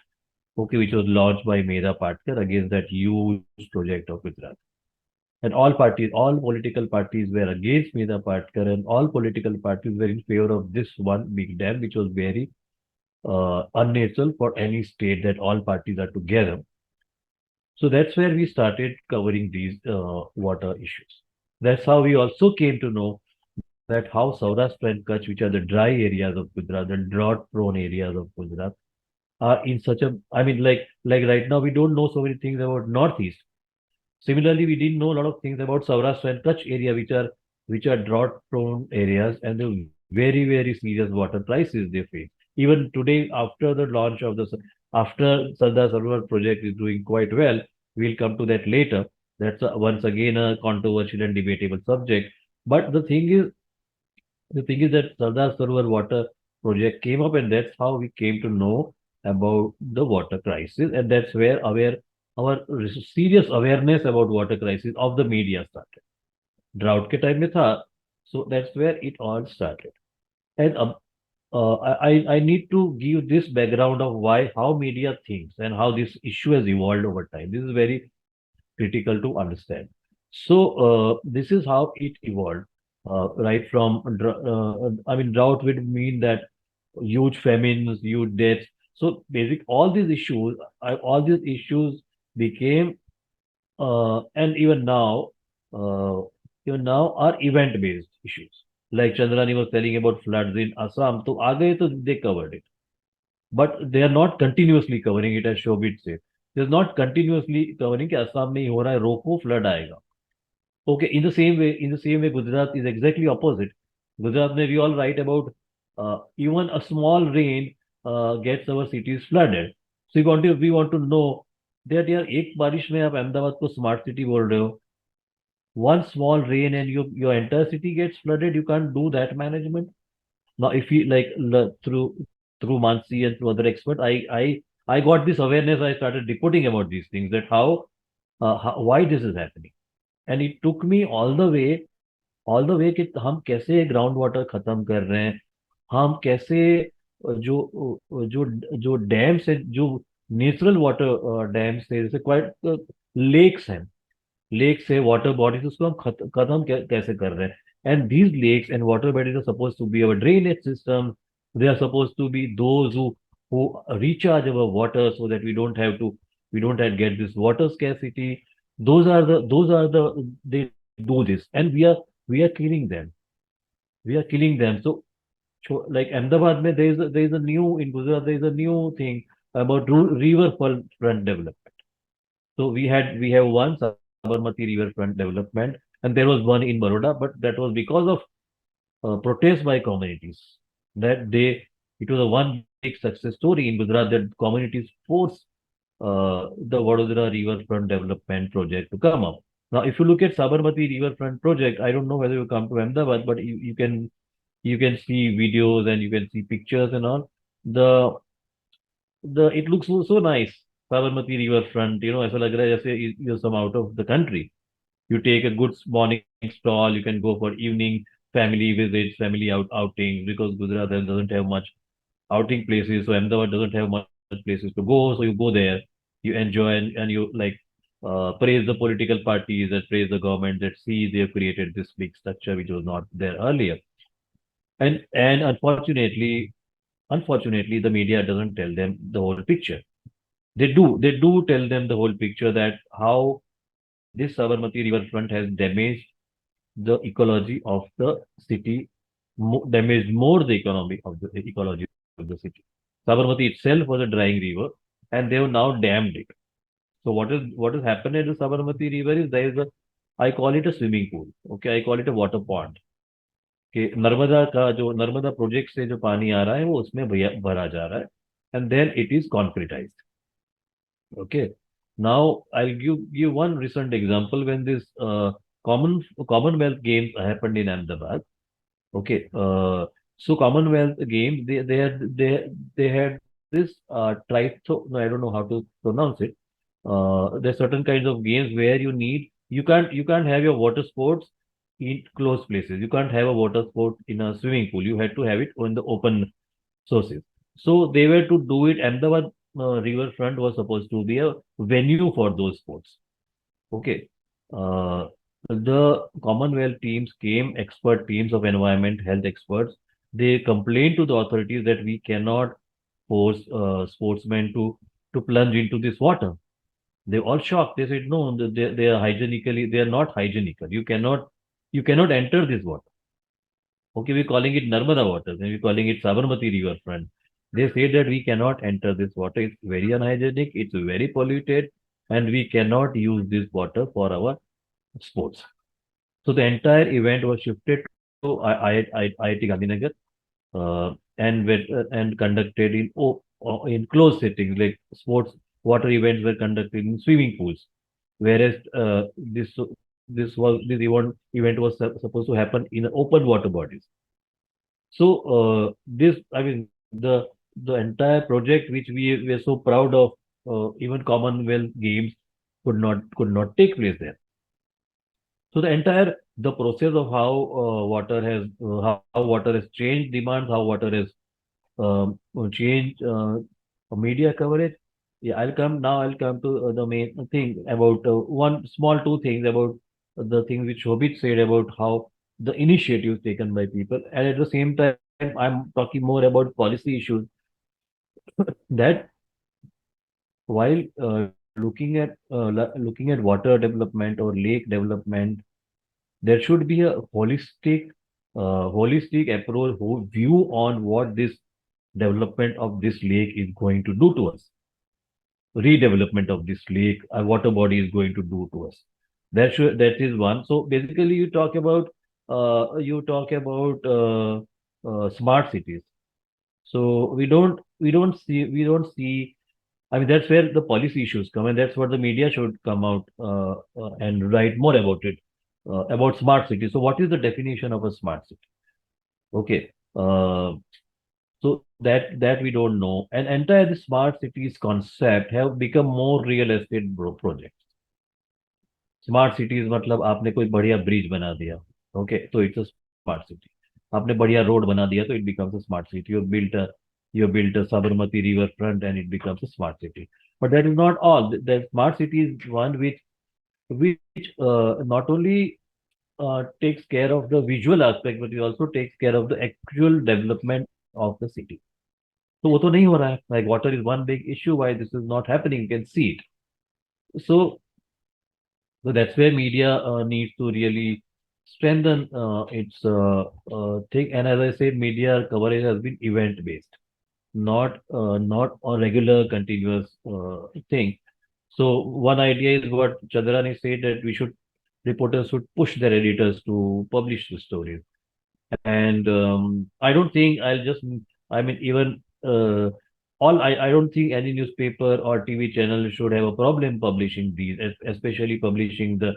Okay, which was launched by Medha Patkar against that huge project of Gujarat. And all political parties were against Medha Patkar, and all political parties were in favor of this one big dam, which was very unnatural for any state that all parties are together. So that's where we started covering these water issues. That's how we also came to know that how Saurashtra and Kutch, which are the dry areas of Gujarat, the drought-prone areas of Gujarat, are in such a. I mean, like right now we don't know so many things about Northeast. Similarly, we didn't know a lot of things about Saurashtra and Kutch area, which are drought-prone areas and the very, very serious water crisis they face. Even today, after the launch of after Sardar Sarovar project is doing quite well, we'll come to that later. That's once again a controversial and debatable subject. But the thing is that Sardar Sarovar water project came up, and that's how we came to know about the water crisis, and that's where our serious awareness about water crisis of the media started. Drought के time में था, so that's where it all started. And I need to give this background of why how media thinks and how this issue has evolved over time. This is very critical to understand. So this is how it evolved. Right from I mean drought would mean that huge famines, huge deaths. So all these issues became and uh, even now are event-based issues. Like Chandrani was telling about floods in Assam, so आगे तो they covered it, but they are not continuously covering it as Shobhit said. They're not continuously covering कि असम में ही हो रहा है रोको flood आएगा. Okay, in the same way, Gujarat is exactly opposite. Gujarat mein we all write about even a small rain gets our cities flooded. So we want to know that यार एक बारिश में आप अहमदाबाद को स्मार्ट सिटी बोल रहे हो. One small rain and your entire city gets flooded. You can't do that management. Now, if you like through Mansi and through other experts, I got this awareness. I started reporting about these things that why this is happening. And it took me all the way कि हम कैसे ground water खत्म कर रहे हैं. हम कैसे जो जो डैम्स है, जो नेचुरल वाटर डैम्स है, जैसे क्वाइट लेक्स हैं, लेक्स है, वाटर बॉडीज, उसको हम खत्म कैसे कर रहे हैं. And these lakes and water bodies are suppose to be our drainage system. They are supposed to be those who recharge our water so that we don't have get this water scarcity. Those are the they do this, and we are killing them. We are killing them. Like Ahmedabad mein there is a new in Gujarat, there is a new thing about river front development. So we have one Sabarmati riverfront development, and there was one in Baroda, but that was because of protest by communities. That it was a one big success story in Gujarat that communities forced the Vadodara riverfront development project to come up. Now, if you look at Sabarmati riverfront project, I don't know whether you come to Ahmedabad, but you can see videos and you can see pictures and all. The it looks so nice. Sabarmati riverfront, ऐसा लग रहा है जैसे you're some out of the country. You take a good morning stroll, you can go for evening family visits, family outings, because Gujarat doesn't have much outing places. So Ahmedabad doesn't have much places to go. So you go there, you enjoy, and you like praise the political parties and praise the government that see they have created this big structure which was not there earlier. And unfortunately, the media doesn't tell them the whole picture. They do tell them the whole picture, that how this Sabarmati riverfront has damaged the ecology of the city, damaged more the economy of the ecology of the city. Sabarmati itself was a drying river, and they have now dammed it. So what has happened at the Sabarmati river is there is a, I call it a swimming pool. Okay, I call it a water pond. कि Narmada project से जो पानी आ रहा है वो उसमें भरा जा रहा है, and then it is concretized. Okay. Now I'll give one recent example when this Commonwealth Games happened in Ahmedabad. Okay. So Commonwealth Games, they had this no, I don't know how to pronounce it. There's certain kinds of games where you can't have your water sports in closed places. You can't have a water sport in a swimming pool. You had to have it on the open sources. So they were to do it. Ahmedabad riverfront was supposed to be a venue for those sports. Okay. Uh, the Commonwealth teams came, expert teams of environment health experts. They complained to the authorities that we cannot force sportsmen to plunge into this water. They all shocked. They said, no, they are hygienically, they are not hygienical. You cannot enter this water. Okay, we're calling it Narmada waters and we're calling it Sabarmati riverfront. They say that we cannot enter this water. It's very unhygienic, it's very polluted, and we cannot use this water for our sports. So the entire event was shifted to IIT Gandhinagar, and conducted in closed settings, like sports water events were conducted in swimming pools, whereas this event was supposed to happen in open water bodies. So this, I mean, the entire project which we were so proud of, even Commonwealth Games could not take place there. So the process of how water has changed demands, how water has changed media coverage. Yeah, I'll come to the main thing about one small two things about the things which Shobhit said about how the initiatives taken by people, and at the same time, I'm talking more about policy issues, that while looking at water development or lake development, there should be a holistic approach, view on what this development of this lake is going to do to us, redevelopment of this lake, a water body is going to do to us. That is one. So basically, you talk about smart cities. So we don't see. I mean, that's where the policy issues come, and that's what the media should come out and write more about it, about smart cities. So, what is the definition of a smart city? Okay, so that we don't know. And entire the smart cities concept have become more real estate projects. Smart cities मतलब आपने कोई बढ़िया bridge बना दिया, okay, तो it's a smart city. आपने बढ़िया road बना दिया तो it becomes a smart city. You built a Sabarmati river front and it becomes a smart city. But that is not all. The smart city is one which not only takes care of the visual aspect, but it also takes care of the actual development of the city. So वो तो नहीं हो रहा है. Like water is one big issue. Why this is not happening? You can see it. So So that's where media needs to really strengthen its thing. And as I said, media coverage has been event based, not a regular continuous thing. So one idea is what Chandrani said, that reporters should push their editors to publish the stories. And I don't think I mean, even I don't think any newspaper or TV channel should have a problem publishing these, especially publishing the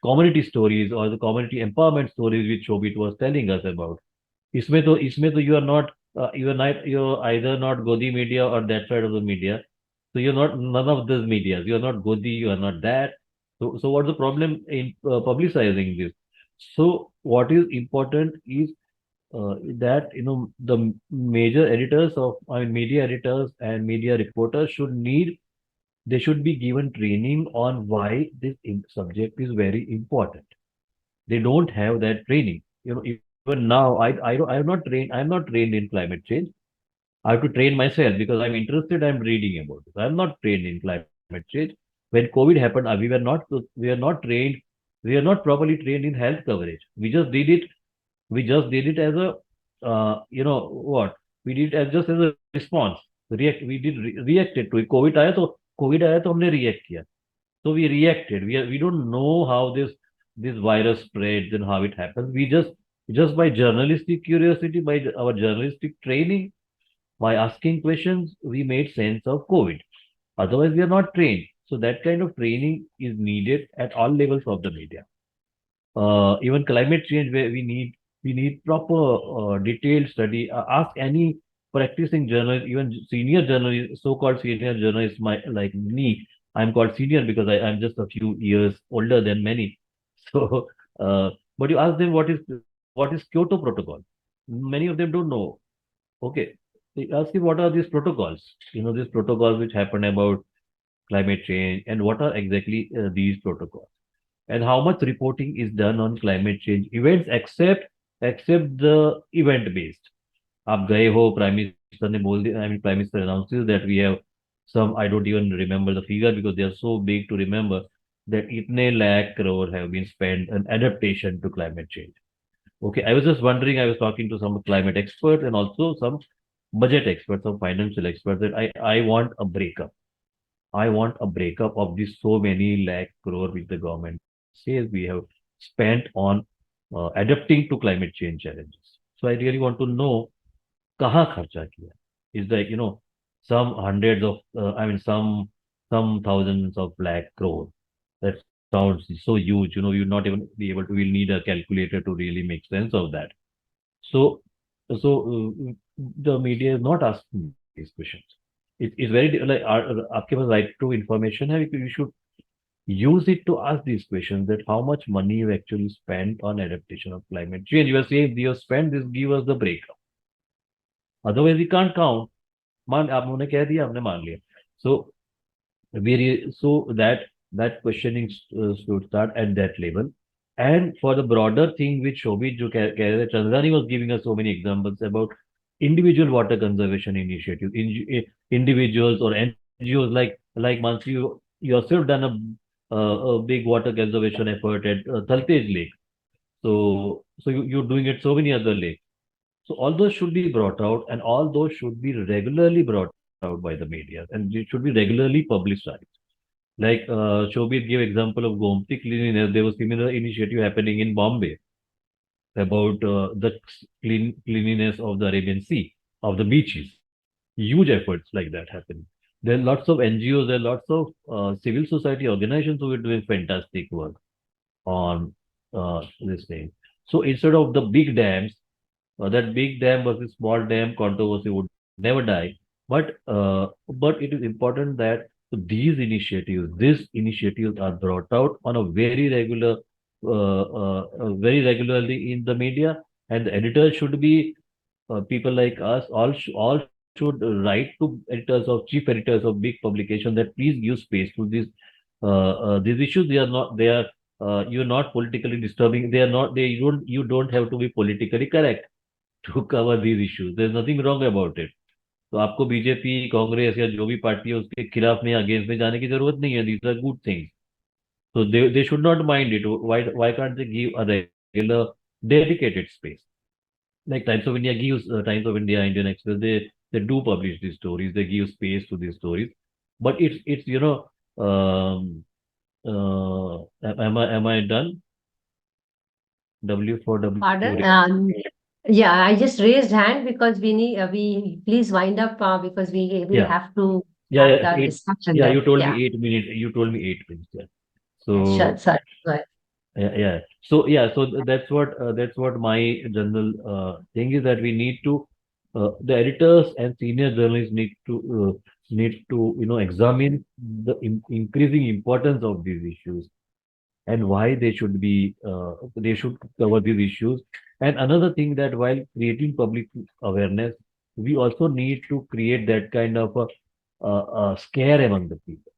community stories or the community empowerment stories which Shobit was telling us about. इसमें तो you're either not Godi media or that side of the media. So you're not none of those medias. You're not Godi, you are not that. So what's the problem in publicizing this? So what is important is that the major editors of media editors and media reporters should need they should be given training on why this subject is very important. They don't have that training. Even now, I'm not trained in climate change. I have to train myself because I'm interested. I'm reading about it. I'm not trained in climate change. When COVID happened, we are not trained. We are not properly trained in health coverage. We just did it as a what we did as just as a response. Reacted to it. COVID आया तो हमने react किया. So we reacted. We don't know how this virus spreads and how it happens. We just by journalistic curiosity, by our journalistic training, by asking questions, we made sense of COVID. Otherwise, we are not trained. So that kind of training is needed at all levels of the media. Even climate change, where we need proper detailed study. Ask any practicing journalist, even senior journalist, so-called senior journalist, like me. I'm called senior because I'm just a few years older than many. So, but you ask them what is Kyoto Protocol. Many of them don't know. Okay, they ask you what are these protocols? These protocols which happen about climate change, and what are exactly these protocols, and how much reporting is done on climate change events, except the event based. आप गए हो, prime minister ने बोल दिया, I mean prime minister announces that we have some, I don't even remember the figure because they are so big to remember, that itne lakh crore have been spent on adaptation to climate change. Okay, I was just wondering, I was talking to some climate experts and also some budget experts, some financial experts, that I want a breakup. I want a breakup of these so many lakh crore which the government says we have spent on adapting to climate change challenges. So I really want to know kaha kharcha kiya. Is like, some hundreds of, some thousands of lakh crore. That sounds so huge. You'll not even be able to. We'll need a calculator to really make sense of that. So, so the media is not asking these questions. It's very like आपके पास right to information है. You should use it to ask these questions, that how much money you actually spent on adaptation of climate change. You are saying you have spent this, give us the breakup. Otherwise, we can't count. मान आपने कह दिया, हमने मान लिया. So so that questioning should start at that level. And for the broader thing which Shobhit jo keh rahe, Chandrani was giving us so many examples about individual water conservation initiatives, individuals or NGOs, like Mansi, you yourself done a big water conservation effort at Thaltej Lake. So you're doing it so many other lakes. So all those should be brought out, and all those should be regularly brought out by the media, and it should be regularly publicized. Like Shobhit gave example of Gomti cleanliness. There was similar initiative happening in Bombay about the cleanliness of the Arabian Sea, of the beaches. Huge efforts like that happening. There are lots of NGOs, there are lots of civil society organizations who are doing fantastic work on this thing. So instead of the big dams, that big dam versus small dam controversy would never die. But it is important that these initiatives are brought out on a very regularly in the media, and the editors should be people like us. All should write to editors of chief editors of big publications that please give space to these issues. They are not they are you're not politically disturbing. They are not they you don't have to be politically correct to cover these issues. There's nothing wrong about it. तो आपको BJP, Congress या जो भी party है उसके खिलाफ में, against में जाने की जरूरत नहीं है. These are good things. So they should not mind it. Why can't they give a regular dedicated space? Like Times of India gives Times of India, Indian Express, they do publish these stories. They give space to these stories. But it's am I done? W for W. Pardon? Yeah, I just raised hand because we please wind up because we will Yeah. have to Yeah, start yeah, our discussion yeah. then. You told Yeah, me 8 minutes. You told me 8 minutes. Yeah. yeah, sure, So sorry. Go ahead. yeah. So that's what my general thing is, that we need to the editors and senior journalists need to examine the increasing importance of these issues. and why they should cover these issues. And another thing, that while creating public awareness, we also need to create that kind of a scare among the people.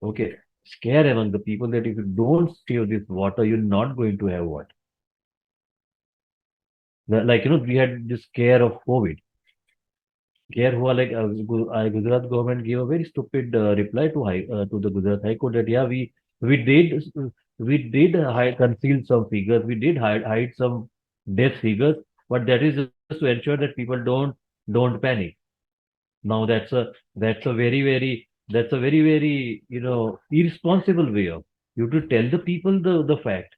Okay, scare among the people that if you don't save this water, you're not going to have water. Like, we had this scare of COVID. Scare हुआ, like Gujarat government gave a very stupid reply to the Gujarat High Court that, yeah, we did hide, conceal some figures, we did hide some death figures, but that is just to ensure that people don't panic. Now that's a very irresponsible way of you to tell the people the fact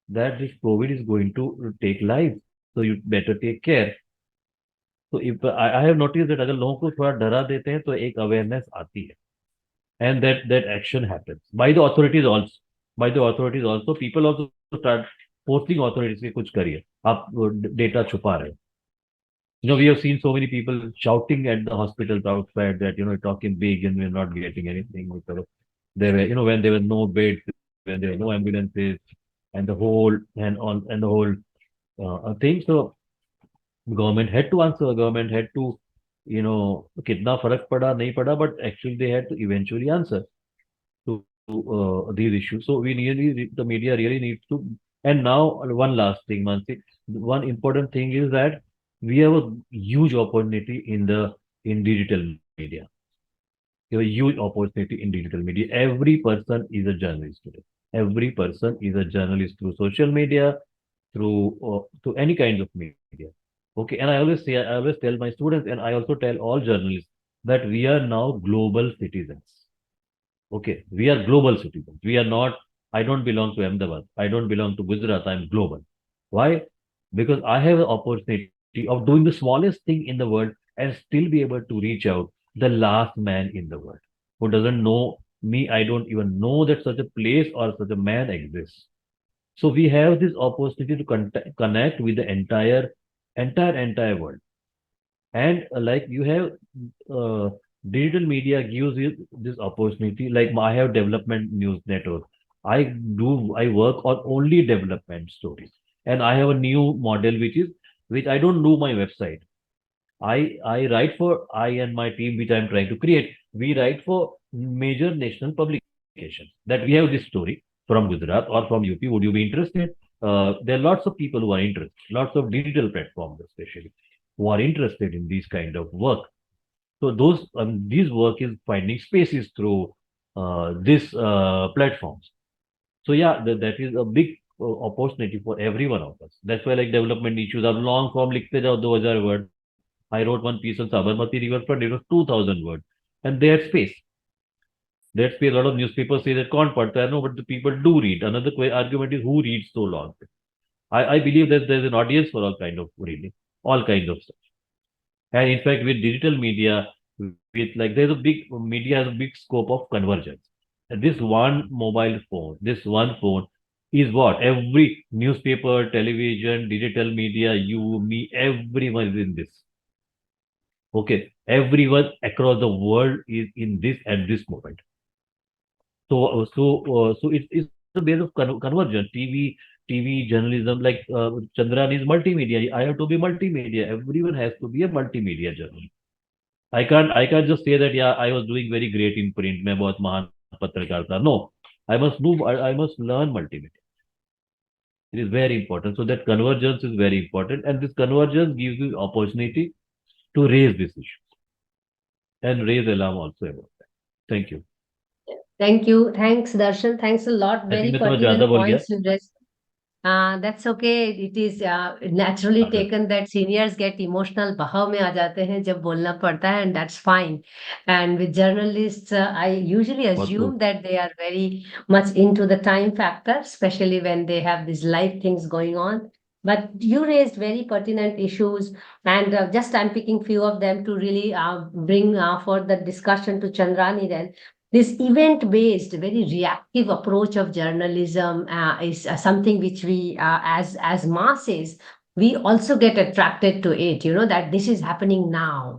that this COVID is going to take life, so you better take care. So if I have noticed that अगर लोगों को थोड़ा डरा देते हैं तो एक awareness आती है, and that action happens by the authorities also. By the authorities also, people also start forcing authorities कि कुछ करिए, आप data छुपा रहे हो. We have seen so many people shouting at the hospitals outside that, talking big and we're not getting anything. Because there were, when there were no beds, when there were no ambulances, and the whole thing. So government had to answer. Government had to, कितना फर्क पड़ा नहीं पड़ा, but actually they had to eventually answer to these issues. So the media really needs to. And now one last thing, Mansi, one important thing is that we have a huge opportunity in digital media. We have a huge opportunity in digital media. Every person is a journalist today. Every person is a journalist through social media, through any kind of media. Okay, and I always tell my students, and I also tell all journalists that we are now global citizens. Okay, we are global citizens. We are not, I don't belong to Ahmedabad. I don't belong to Gujarat. I'm global. Why? Because I have an opportunity of doing the smallest thing in the world and still be able to reach out the last man in the world who doesn't know me. I don't even know that such a place or such a man exists. So we have this opportunity to connect with the entire world. And like you have uh, digital media gives you this opportunity. Like I have development news network. I work on only development stories, and I have a new model which I don't do my website. I write for I and my team, which I'm trying to create. We write for major national publications that we have this story from Gujarat or from UP. Would you be interested? There are lots of people who are interested, lots of digital platforms, especially, who are interested in these kind of work. So these work is finding spaces through this platforms. So yeah, that is a big opportunity for every one of us. That's why like development issues are long form लिखते जाओ 2000 word. I wrote one piece on Sabarmati riverfront. It was 2000 words, and they had space. They had space. A lot of newspapers say that can't पढ़ता है. No, but the people do read. Another argument is who reads so long. I believe that there's an audience for all kind of reading, all kinds of stuff. And in fact, with digital media, with like there's a big media has a big scope of convergence. And this one mobile phone, this one phone is what every newspaper, television, digital media, you, me, everyone is in this. Okay, everyone across the world is in this at this moment. So it's a base of convergence. TV journalism, like Chandrani is multimedia. I have to be multimedia. Everyone has to be a multimedia journalist. I can't just say that yeah I was doing very great in print. मैं बहुत महान पत्रकार था. No, I must learn multimedia. It is very important. So that convergence is very important, and this convergence gives you opportunity to raise this issue and raise alarm also about that. Thank you. Thank you. Thanks, Darshan. Thanks a lot. I think Very मैं थोड़ा ज्यादा pertinent बोल गया. points you raised. That's okay. It is naturally Okay. taken that seniors get emotional बहाव में आ जाते हैं जब बोलना पड़ता है, and that's fine. And with journalists, I usually बहुत खूब. assume that they are very much into the time factor, especially when they have these live things going on. But you raised very pertinent issues, and just I'm picking few of them to really bring for the discussion to Chandrani then. This event-based, very reactive approach of journalism is something which we, as masses, we also get attracted to it, that this is happening now.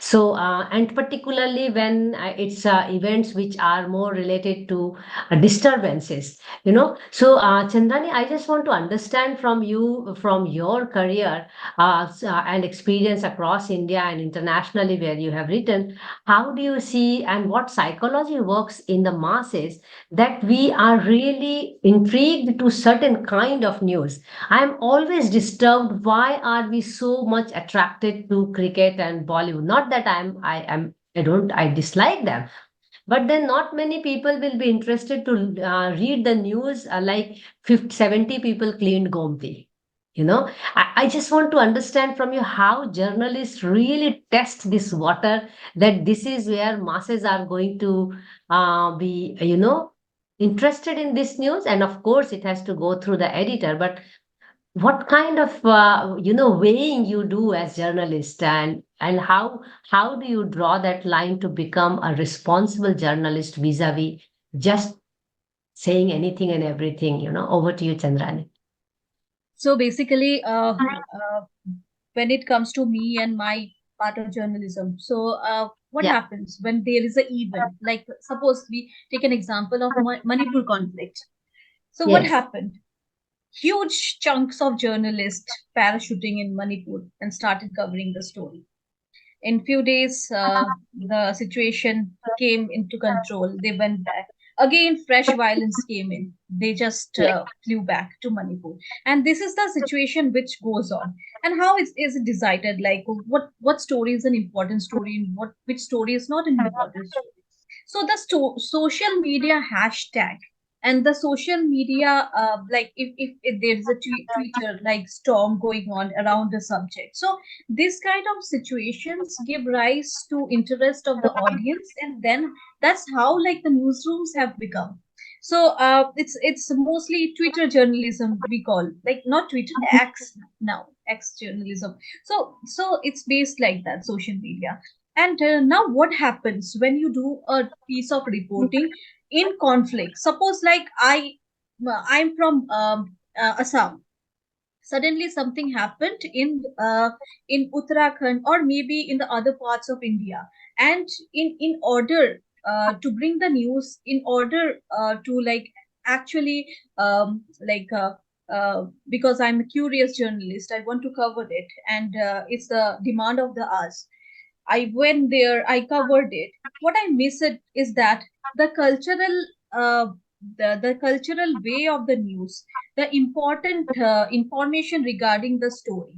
So and particularly when it's events which are more related to disturbances. So Chandrani, I just want to understand from you, from your career and experience across India and internationally where you have written, how do you see and what psychology works in the masses that we are really intrigued to certain kind of news? I am always disturbed. Why are we so much attracted to cricket and Bollywood? Not that I dislike them, but then not many people will be interested to read the news like 50, 70 people cleaned Gomti. I just want to understand from you how journalists really test this water, that this is where masses are going to be, interested in this news. And of course, it has to go through the editor. But what kind of weighing you do as journalist, and how do you draw that line to become a responsible journalist vis-a-vis just saying anything and everything? Over to you, Chandrani. So basically, when it comes to me and my part of journalism, so what Yeah. happens when there is an event? Like suppose we take an example of Manipur conflict. So what Yes. happened? Huge chunks of journalists parachuting in Manipur and started covering the story. In few days, the situation came into control. They went back. Again, fresh violence came in. They just Yeah. flew back to Manipur. And this is the situation which goes on. And how is it decided? Like what story is an important story and which story is not an important story? So the social media hashtag and the social media, like if there is a Twitter like storm going on around the subject. So this kind of situations give rise to interest of the audience, and then that's how like the newsrooms have become. So it's mostly Twitter journalism we call, like not Twitter, X now, X journalism. So it's based like that, social media. And now what happens when you do a piece of reporting in conflict? Suppose like I'm from Assam. Suddenly something happened in Uttarakhand or maybe in the other parts of India, and in order to bring the news, in order to like actually like because I'm a curious journalist, I want to cover it, and it's the demand of the hours. I went there, I covered it. What I miss it is that the cultural the cultural way of the news, the important information regarding the story.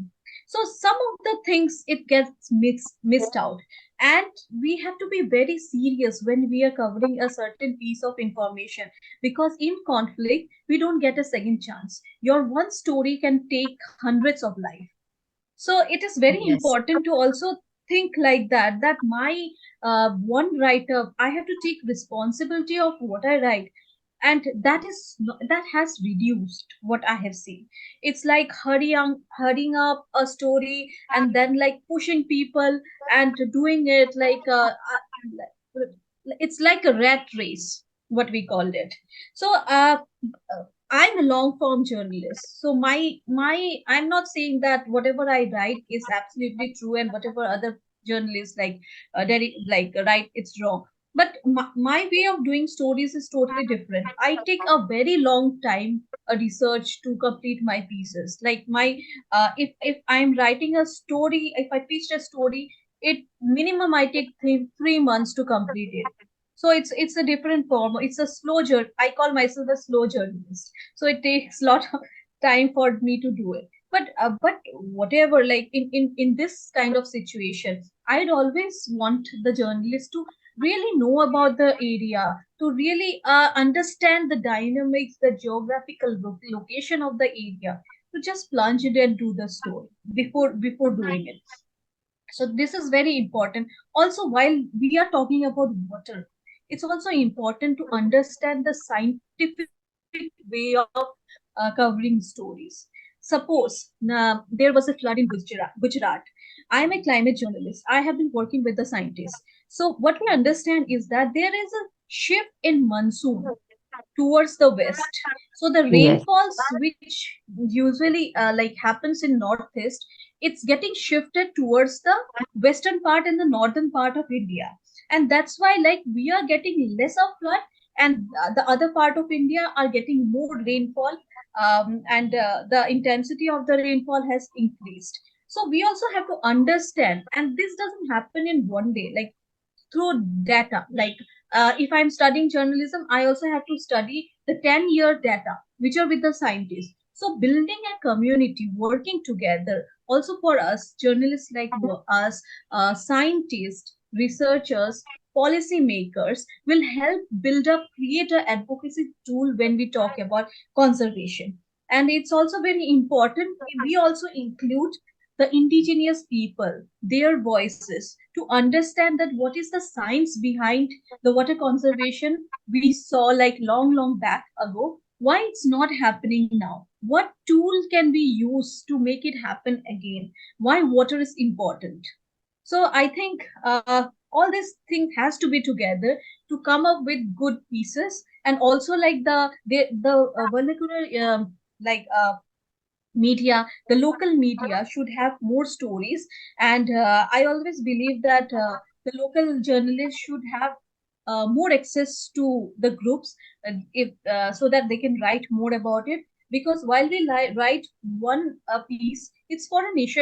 So some of the things it gets missed out, and we have to be very serious when we are covering a certain piece of information, because in conflict we don't get a second chance. Your one story can take hundreds of lives. So it is very Yes. important to also think like that, that my one writer, I have to take responsibility of what I write. And that has reduced what I have seen. It's like hurrying up a story and then like pushing people and doing it like it's like a rat race, what we called it. So I'm a long form journalist. So my I'm not saying that whatever I write is absolutely true and whatever other journalists like write it's wrong. But my way of doing stories is totally different. I take a very long time a research to complete my pieces. Like my if I'm writing a story, if I pitched a story, it minimum I take 3 months to complete it. So it's a different form. It's a slow journey. I call myself a slow journalist. So it takes a lot of time for me to do it. But whatever, like in this kind of situation, I'd always want the journalist to really know about the area, to really understand the dynamics, the geographical location of the area, to just plunge it and do the story before doing it. So this is very important. Also, while we are talking about water, it's also important to understand the scientific way of covering stories. Suppose there was a flood in Gujarat. I am a climate journalist. I have been working with the scientists. So what we understand is that there is a shift in monsoon towards the west, So the Yes. rainfalls which usually like happens in northeast, it's getting shifted towards the western part and the northern part of India, and that's why like we are getting less of flood, and the other part of India are getting more rainfall, and the intensity of the rainfall has increased. So we also have to understand, and this doesn't happen in one day. Like through data, like if I'm studying journalism, I also have to study the 10-year data which are with the scientists. So building a community working together also for us journalists like us, scientists, researchers, policy makers will help build up, create a advocacy tool when we talk about conservation. And it's also very important we also include the indigenous people, their voices, to understand that what is the science behind the water conservation we saw like long back ago, why it's not happening now, what tool can be used to make it happen again, why water is important. So I think all this thing has to be together to come up with good pieces. And also like the vernacular like media, the local media should have more stories. And I always believe that the local journalists should have more access to the groups, if so that they can write more about it. Because while we write one piece, it's for a niche,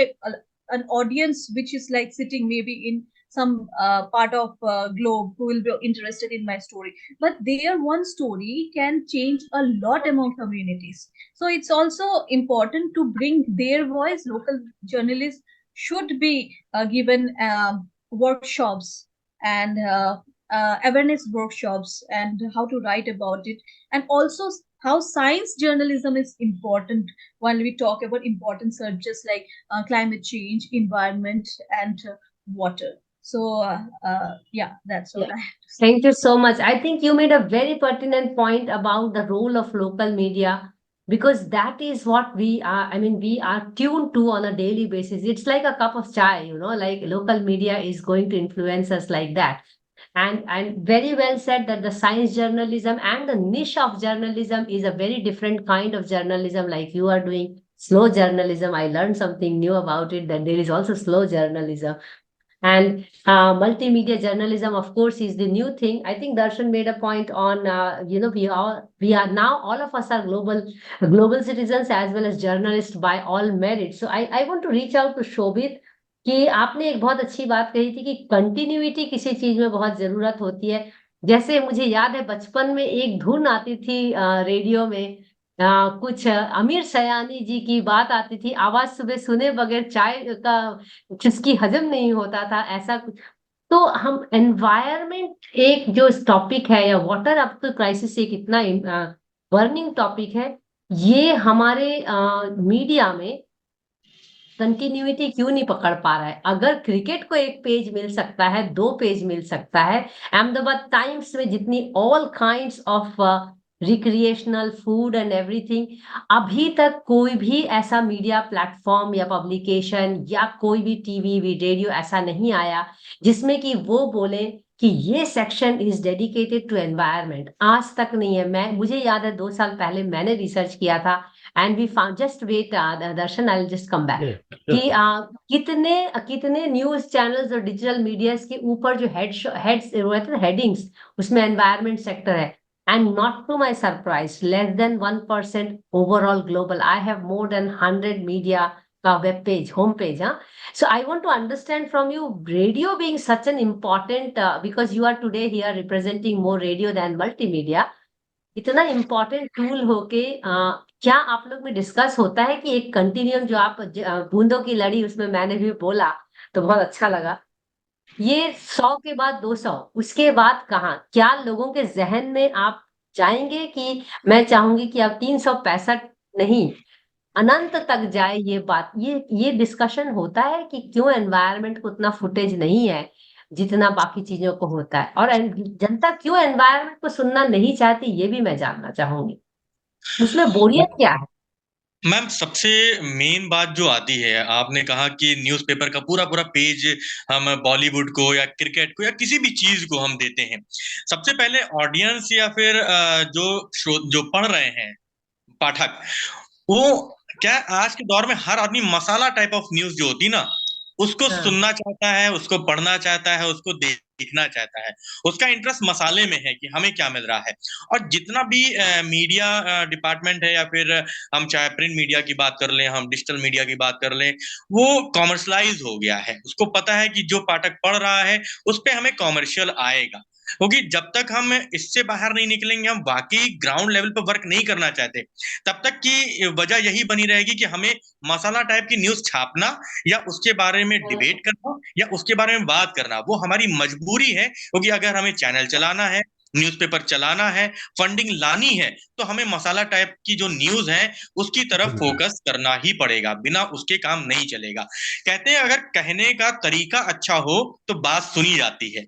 an audience which is like sitting maybe in some part of globe who will be interested in my story, but their one story can change a lot among communities. So it's also important to bring their voice. Local journalists should be given workshops and awareness workshops and how to write about it, and also how science journalism is important while we talk about important subjects like climate change, environment, and water. So yeah, that's what Yeah. I have to say. Thank you so much. I think you made a very pertinent point about the role of local media, because that is what we are, I mean, we are tuned to on a daily basis. It's like a cup of chai, like local media is going to influence us like that. And very well said that the science journalism and the niche of journalism is a very different kind of journalism, like you are doing slow journalism. I learned something new about it, that there is also slow journalism. And multimedia journalism, of course, is the new thing. I think Darshan made a point on, we are now, all of us are global citizens as well as journalists by all merit. So I want to reach out to Shobhit, कि आपने एक बहुत अच्छी बात कही थी कि continuity किसी चीज में बहुत जरूरत होती है। जैसे मुझे याद है बचपन में एक धुन आती थी रेडियो में, कुछ अमीर सयानी जी की बात आती थी, आवाज सुबह सुने बगैर चाय का चुस्की हजम नहीं होता था, ऐसा कुछ। तो हम एनवायरमेंट एक जो टॉपिक है, या वाटर अब तो क्राइसिस एक इतना बर्निंग टॉपिक है, ये हमारे मीडिया में कंटिन्यूटी क्यों नहीं पकड़ पा रहा है। अगर क्रिकेट को एक पेज मिल सकता है, 2 पेज मिल सकता है, अहमदाबाद टाइम्स में जितनी all kinds of recreational food and everything, अभी तक कोई भी ऐसा मीडिया प्लेटफॉर्म या पब्लिकेशन या कोई भी टीवी भी रेडियो ऐसा नहीं आया जिसमें कि वो बोले कि ये section is dedicated to environment. आज तक नहीं है। मुझे याद है 2 साल पहले मैंने रिसर्च किया था, and we found, just wait Darshan, I will just come back, Yeah, कि sure. कितने कितने न्यूज चैनल्स और डिजिटल मीडियाज के ऊपर जो हेड्स रहते हैं, हेडिंग्स, उसमें एनवायरनमेंट सेक्टर है। And not to my surprise, less than 1% overall global. I have more than 100 media का वेब पेज, होम पेज। हाँ, so I want to understand from you, radio being such an important, because you are today here representing more radio than multimedia, इतना important tool होके क्या आप लोग में discuss होता है कि एक कंटिन्यूम, जो आप बूंदों की लड़ी, उसमें मैंने भी बोला तो बहुत अच्छा लगा, ये 100 के बाद 200, उसके बाद कहाँ, क्या लोगों के जहन में आप जाएंगे कि मैं चाहूंगी कि अब 365 नहीं, अनंत तक जाए ये बात, ये डिस्कशन होता है कि क्यों एनवायरनमेंट को उतना फुटेज नहीं है जितना बाकी चीजों को होता है, और जनता क्यों एनवायरनमेंट को सुनना नहीं चाहती, ये भी मैं जानना चाहूंगी। उसमें बोरियत क्या है? मैम, सबसे मेन बात जो आती है, आपने कहा कि न्यूज़पेपर का पूरा पूरा पेज हम बॉलीवुड को या क्रिकेट को या किसी भी चीज को हम देते हैं। सबसे पहले ऑडियंस या फिर जो पढ़ रहे हैं, पाठक, वो क्या आज के दौर में हर आदमी मसाला टाइप ऑफ न्यूज जो होती ना, उसको हाँ। सुनना चाहता है, उसको पढ़ना चाहता है, उसको देखना चाहता है। उसका इंटरेस्ट मसाले में है कि हमें क्या मिल रहा है। और जितना भी मीडिया डिपार्टमेंट है, या फिर हम चाहे प्रिंट मीडिया की बात कर लें, हम डिजिटल मीडिया की बात कर लें, वो कॉमर्शलाइज हो गया है। उसको पता है कि जो पाठक पढ़ रहा है उस पे हमें कॉमर्शियल आएगा, क्योंकि जब तक हम इससे बाहर नहीं निकलेंगे, हम वाकई ग्राउंड लेवल पर वर्क नहीं करना चाहते, तब तक की वजह यही बनी रहेगी कि हमें मसाला टाइप की न्यूज छापना, या उसके बारे में डिबेट करना, या उसके बारे में बात करना, वो हमारी मजबूरी है। क्योंकि अगर हमें चैनल चलाना है, न्यूज़पेपर चलाना है, फंडिंग लानी है, तो हमें मसाला टाइप की जो न्यूज है उसकी तरफ फोकस करना ही पड़ेगा, बिना उसके काम नहीं चलेगा। कहते हैं अगर कहने का तरीका अच्छा हो तो बात सुनी जाती है।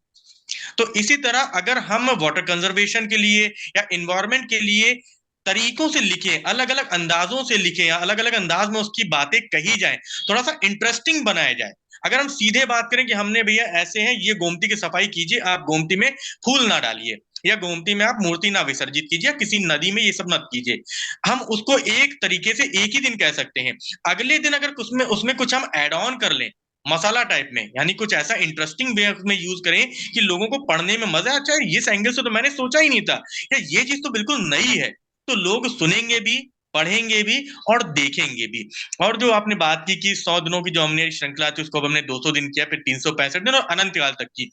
तो इसी तरह अगर हम वाटर कंजर्वेशन के लिए या इन्वायरमेंट के लिए तरीकों से लिखें, अलग अलग अंदाजों से लिखें, या अलग अलग अंदाज में उसकी बातें कही जाए, थोड़ा सा इंटरेस्टिंग बनाया जाए। अगर हम सीधे बात करें कि हमने भैया ऐसे हैं, ये गोमती की सफाई कीजिए, आप गोमती में फूल ना डालिए, या गोमती में आप मूर्ति ना विसर्जित कीजिए, या किसी नदी में ये सब मत कीजिए, हम उसको एक तरीके से एक ही दिन कह सकते हैं। अगले दिन अगर उसमें उसमें कुछ हम एड ऑन कर लें मसाला टाइप में, यानी कुछ ऐसा इंटरेस्टिंग वे में यूज करें कि लोगों को पढ़ने में मजा, अच्छा इस एंगल से तो मैंने सोचा ही नहीं था, या ये चीज तो बिल्कुल नई है, तो लोग सुनेंगे भी, पढ़ेंगे भी, और देखेंगे भी। और जो आपने बात की कि 100 दिनों की जो हमने श्रृंखला थी उसको अब हमने 200 दिन किया, फिर 365 दिन और अनंत काल तक की,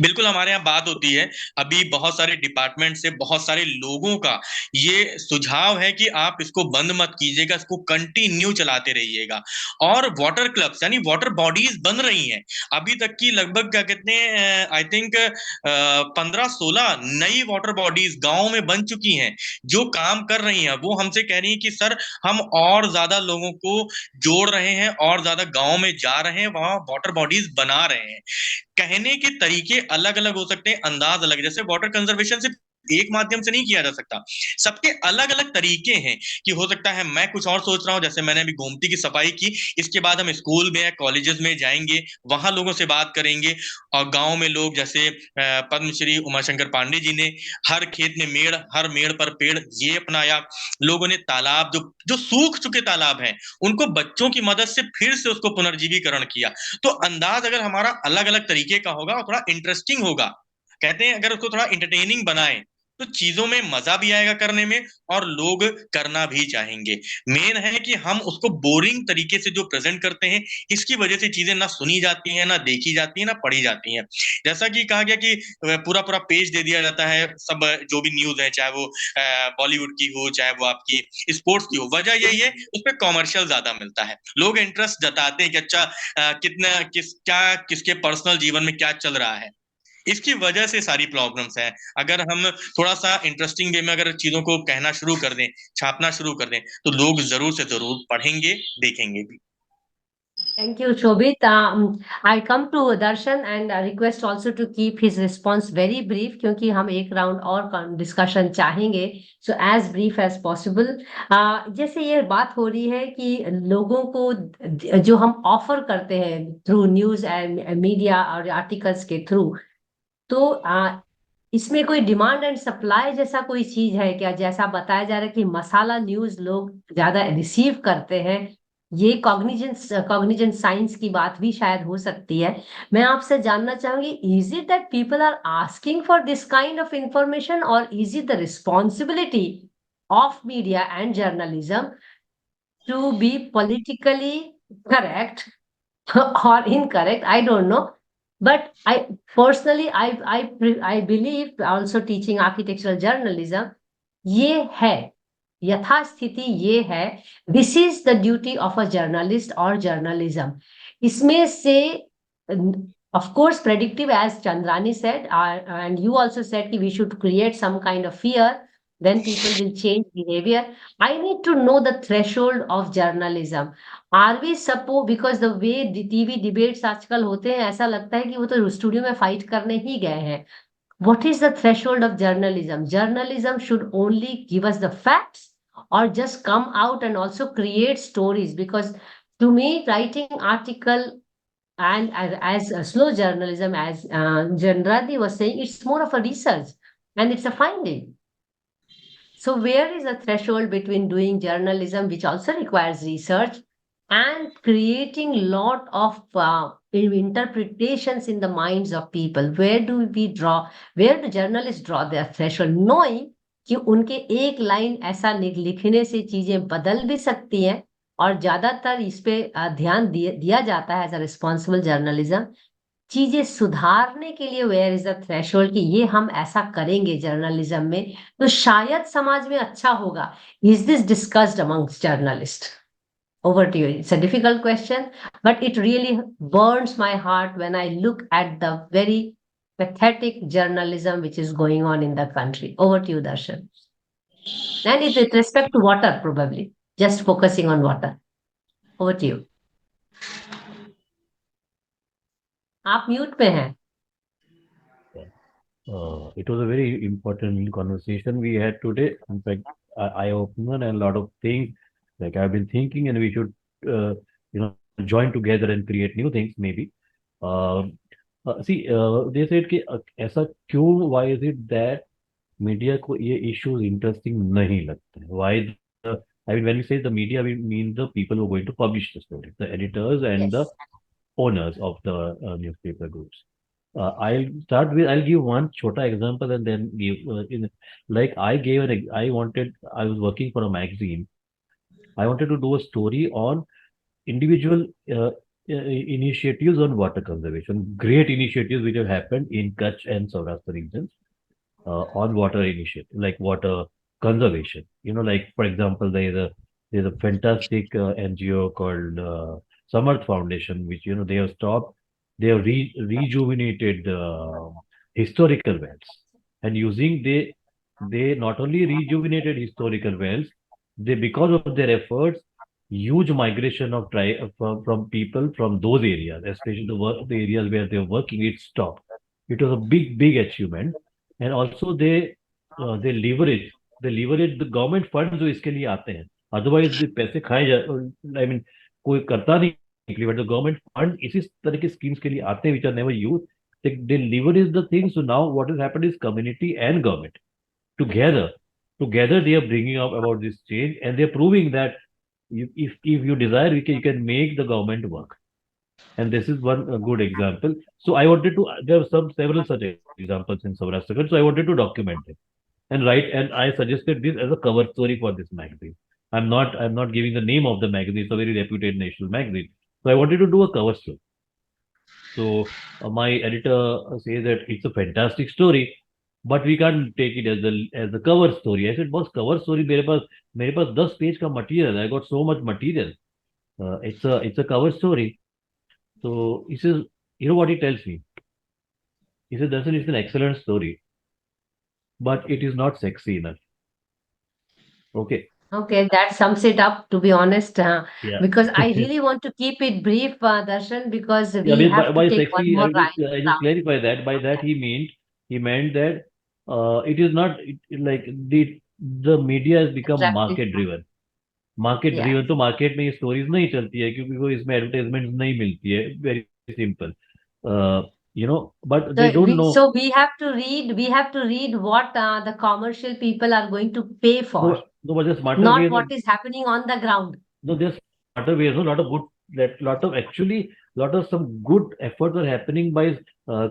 बिल्कुल हमारे यहाँ बात होती है। अभी बहुत सारे डिपार्टमेंट से बहुत सारे लोगों का ये सुझाव है कि आप इसको बंद मत कीजिएगा, इसको कंटिन्यू चलाते रहिएगा। और वाटर क्लब्स यानी वाटर बॉडीज बन रही हैं। अभी तक की लगभग क्या कहते हैं, आई थिंक 15-16 नई वाटर बॉडीज गांव में बन चुकी हैं, जो काम कर रही हैं। वो हमसे कह रही हैं कि सर हम और ज्यादा लोगों को जोड़ रहे हैं, और ज्यादा गांव में जा रहे हैं, वहां वाटर बॉडीज बना रहे हैं। कहने के तरीके अलग अलग हो सकते हैं, अंदाज अलग, जैसे वाटर कंजर्वेशन सिर्फ एक माध्यम से नहीं किया जा सकता, सबके अलग अलग तरीके हैं। कि हो सकता है मैं कुछ और सोच रहा हूं, जैसे मैंने अभी गोमती की सफाई की, इसके बाद हम स्कूल में या कॉलेजेस में जाएंगे, वहां लोगों से बात करेंगे। और गांव में लोग जैसे पद्मश्री उमाशंकर पांडे जी ने हर खेत में मेड़, हर मेड़ पर पेड़, ये अपनाया। लोगों ने तालाब जो जो सूख चुके तालाब हैं, उनको बच्चों की मदद से फिर से उसको पुनर्जीवीकरण किया। तो अंदाज अगर हमारा अलग अलग तरीके का होगा और थोड़ा इंटरेस्टिंग होगा, कहते हैं अगर उसको थोड़ा इंटरटेनिंग बनाए, तो चीजों में मजा भी आएगा करने में, और लोग करना भी चाहेंगे। मेन है कि हम उसको बोरिंग तरीके से जो प्रेजेंट करते हैं, इसकी वजह से चीजें ना सुनी जाती हैं, ना देखी जाती हैं, ना पढ़ी जाती हैं। जैसा कि कहा गया कि पूरा पूरा पेज दे दिया जाता है, सब जो भी न्यूज है, चाहे वो बॉलीवुड की हो, चाहे वो आपकी स्पोर्ट्स की हो। वजह यही है उस पर कॉमर्शियल ज्यादा मिलता है, लोग इंटरेस्ट जताते हैं कि अच्छा कितना क्या किसके पर्सनल जीवन में क्या चल रहा है। इसकी वजह से सारी प्रॉब्लम्स हैं। अगर हम थोड़ा सा इंटरेस्टिंग वे में अगर चीजों को कहना शुरू कर दें, छापना शुरू कर दें, तो लोग जरूर से जरूर पढ़ेंगे, देखेंगे भी। Thank you, Shobhit. I come to Darshan and request also to keep his response very brief क्योंकि हम एक राउंड और डिस्कशन चाहेंगे, so as brief as possible. जैसे ये बात हो रही है कि लोगों को जो हम ऑफर करते हैं थ्रू न्यूज एंड मीडिया और आर्टिकल्स के थ्रू, तो इसमें कोई डिमांड एंड सप्लाई जैसा कोई चीज है क्या? जैसा बताया जा रहा है कि मसाला न्यूज लोग ज्यादा रिसीव करते हैं, ये कॉग्निजेंट साइंस की बात भी शायद हो सकती है। मैं आपसे जानना चाहूंगी, is it that people are asking for this kind of information, और is it the responsibility of media and journalism to be politically correct or incorrect, I don't know. But I personally, I believe, also teaching architectural journalism, ये है यथास्थिति, ये है, this is the duty of a journalist और journalism. इसमें से of course predictive, as Chandrani said, and you also said कि we should create some kind of fear, then people will change behavior. I need to know the threshold of journalism. Are we suppose, because the way TV debates आजकल होते हैं, ऐसा लगता है कि वो तो स्टूडियो में फाइट करने ही गए हैं। What is the threshold of journalism? Journalism should only give us the facts, or just come out and also create stories, because to me writing article and as a slow journalism, as Janrati was saying, it's more of a research and it's a finding. So where is the threshold between doing journalism, which also requires research, and creating lot of interpretations in the minds of people? Where do we draw, where do journalists draw their threshold, knowing कि उनके एक line ऐसा लिखने से चीजें बदल भी सकती हैं, और ज्यादातर इस पे ध्यान दिया जाता है एज अ रिस्पॉन्सिबल जर्नलिज्म, चीजें सुधारने के लिए वेयर इज द थ्रेशोल्ड कि ये हम ऐसा करेंगे जर्नलिज्म में तो शायद समाज में अच्छा होगा. Is this discussed amongst journalist? Over to you. It's a difficult question, but it really burns my heart when I look at the very pathetic journalism which is going on in the country. Over to you, Darshan. And it with respect to water, probably. Just focusing on water. Over to you. आप mute पे हैं. It was a very important conversation we had today. In fact, eye-opener and a lot of things like I've been thinking, and we should, join together and create new things maybe. Uh, they said कि ऐसा क्यों? Why is it that media को ये issues interesting नहीं लगते हैं? Why I mean, when we say the media, we mean the people who are going to publish the story, the editors and the Yes. owners of the newspaper groups. I'll give one chota example and then give like I was working for a magazine. I wanted to do a story on individual initiatives on water conservation, great initiatives which have happened in Kutch and Saurashtra regions on water initiative, like water conservation. Like for example, there's a fantastic NGO called Samarth Foundation, which they have rejuvenated historical wells, and using they not only rejuvenated historical wells, they because of their efforts, huge migration of from people from those areas, especially the areas where they were working, it stopped. It was a big achievement. And also they leverage the government funds जो इसके लिए आते हैं. Otherwise the पैसे खाए जा I mean कोई करता नहीं, but the government fund इसी तरह की schemes के लिए आते हैं which are never used. They leverage the things. So now what has happened is community and government together together they are bringing up about this change, and they're proving that if you desire, you can make the government work. And this is one good example. So I wanted to, there are several such examples in Saurashtra, so I wanted to document it and I suggested this as a cover story for this magazine. I'm not giving the name of the magazine. It's a very reputed national magazine. So I wanted to do a cover story. So my editor says that it's a fantastic story, but we can't take it as a cover story. I said, boss, cover story मेरे पास 10 page का material. I got so much material. It's a cover story. So he says, you know what he tells me? He says, Darshan, it's an excellent story, but it is not sexy enough. Okay. Okay, that sums it up, to be honest, Yeah. because I really want to keep it brief, Darshan, because Yeah, I we mean, have to by take one sexy, more I just clarify that. By that he meant that it is not like the media has become round. market driven. Market Yeah. Driven तो market में ये stories नहीं चलती है क्योंकि वो इसमें advertisement नहीं मिलती है. Very simple. But So they don't we नो. so we have to read what the commercial people are going to pay No, for, no, but the smarter not ways. what is happening on the ground. No, there's smarter ways. No, lot of good. Lot of actually, lot of some good efforts are happening by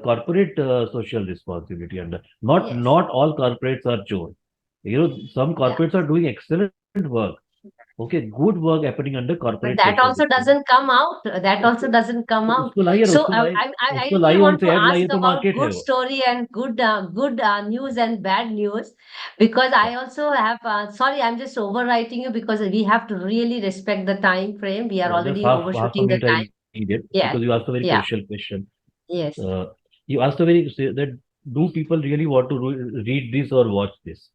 corporate social responsibility. And not Yes. not all corporates are chore. Some Yeah. corporates are doing excellent work. Okay, good work happening under But corporate that social also responsibility. doesn't come out. That also doesn't come तो out. उसको लाइए ना, So उसको लाइए, I उसको really लाइए, want उनसे to add ask लाइए तो about मार्केट है good वो. story and good news and bad news, because I also have. Sorry, I'm just overwriting you because we have to really respect the time frame. We are Yeah, just already half a overshooting the minute I time. needed Yeah. because you asked a very Yeah. crucial question. Yes. You asked a very that do people really want to read this or watch this?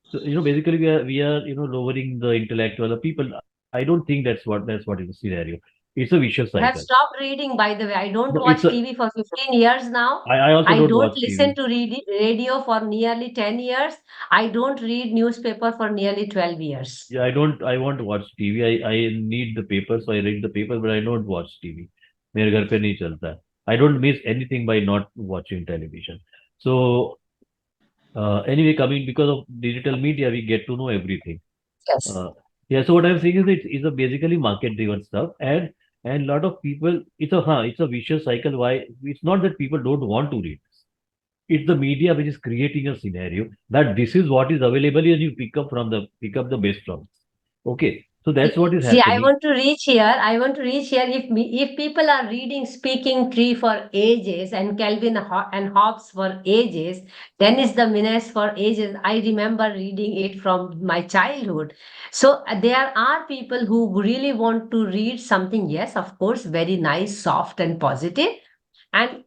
So basically we are lowering the intellect of the people. I don't think that's what is the scenario. It's a vicious I have cycle. stopped reading, by the way. I don't No, it's watch a. TV for 15 years now. I also I don't don't watch listen TV. to radio for nearly 10 years. I don't read newspaper for nearly 12 years. Yeah, I want to watch TV. I need the paper, so I read the paper, but I don't watch TV. मेरे घर पे नहीं चलता. I don't miss anything by not watching television. So Anyway, coming because of digital media, we get to know everything. Yes. Uh, yeah, so what I'm saying is it's a basically market driven stuff, and a lot of people, it's a vicious cycle. Why? It's not that people don't want to read. It's the media which is creating a scenario that this is what is available and you pick up the best from. Okay, so that's what is See, I happening. want to reach here. I want to reach here. If people are reading Speaking Tree for ages and and Hobbes for ages, Dennis the Menace for ages, I remember reading it from my childhood. So there are people who really want to read something. Yes, of course, very nice, soft, and positive, and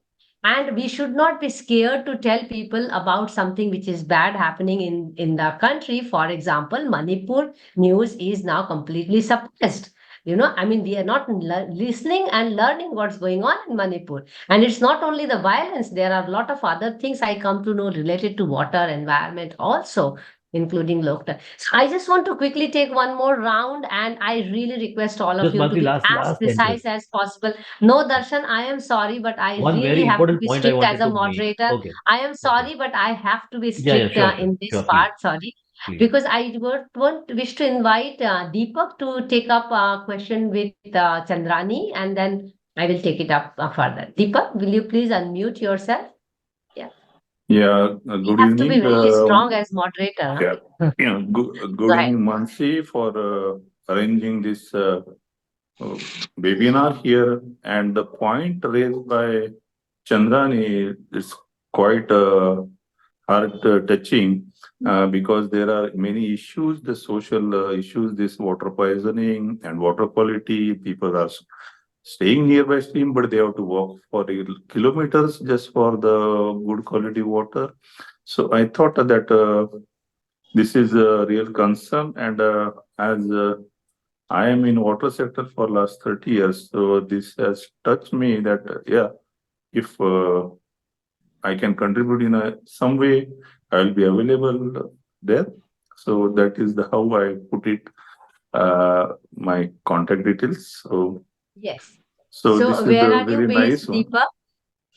we should not be scared to tell people about something which is bad happening in the country. For example, Manipur news is now completely suppressed. I mean, we are not listening and learning what's going on in Manipur. And it's not only the violence, there are a lot of other things I come to know related to water, environment also, including local. So I just want to quickly take one more round, and I really request all of Just you to Mansi, be as last precise sentence. as possible. No, Darshan, I am sorry, but I One really very have to important be point I strict as wanted a to make. moderator. Okay, I am okay. sorry, but I have to be Yeah, yeah, strict sure, in this sure, please, part. Sorry, please. because I would wish to invite Deepak to take up a question with Chandrani, and then I will take it up further. Deepak, will you please unmute yourself? Yeah, Yeah, we good have to be evening. very strong as moderator. Yeah, Huh? good Go ahead. evening, Mansi, for arranging this uh, webinar here. And the point raised by Chandrani is quite heart touching because there are many issues, the social issues, this water poisoning and water quality. People are staying nearby stream, but they have to walk for kilometers just for the good quality water. So I thought that this is a real concern, and as I am in water sector for last 30 years, so this has touched me that yeah, if I can contribute in some way, I will be available there. So that is how I put it, my contact details. Yes. So this So, is where the are you very nice based, one. Deepak?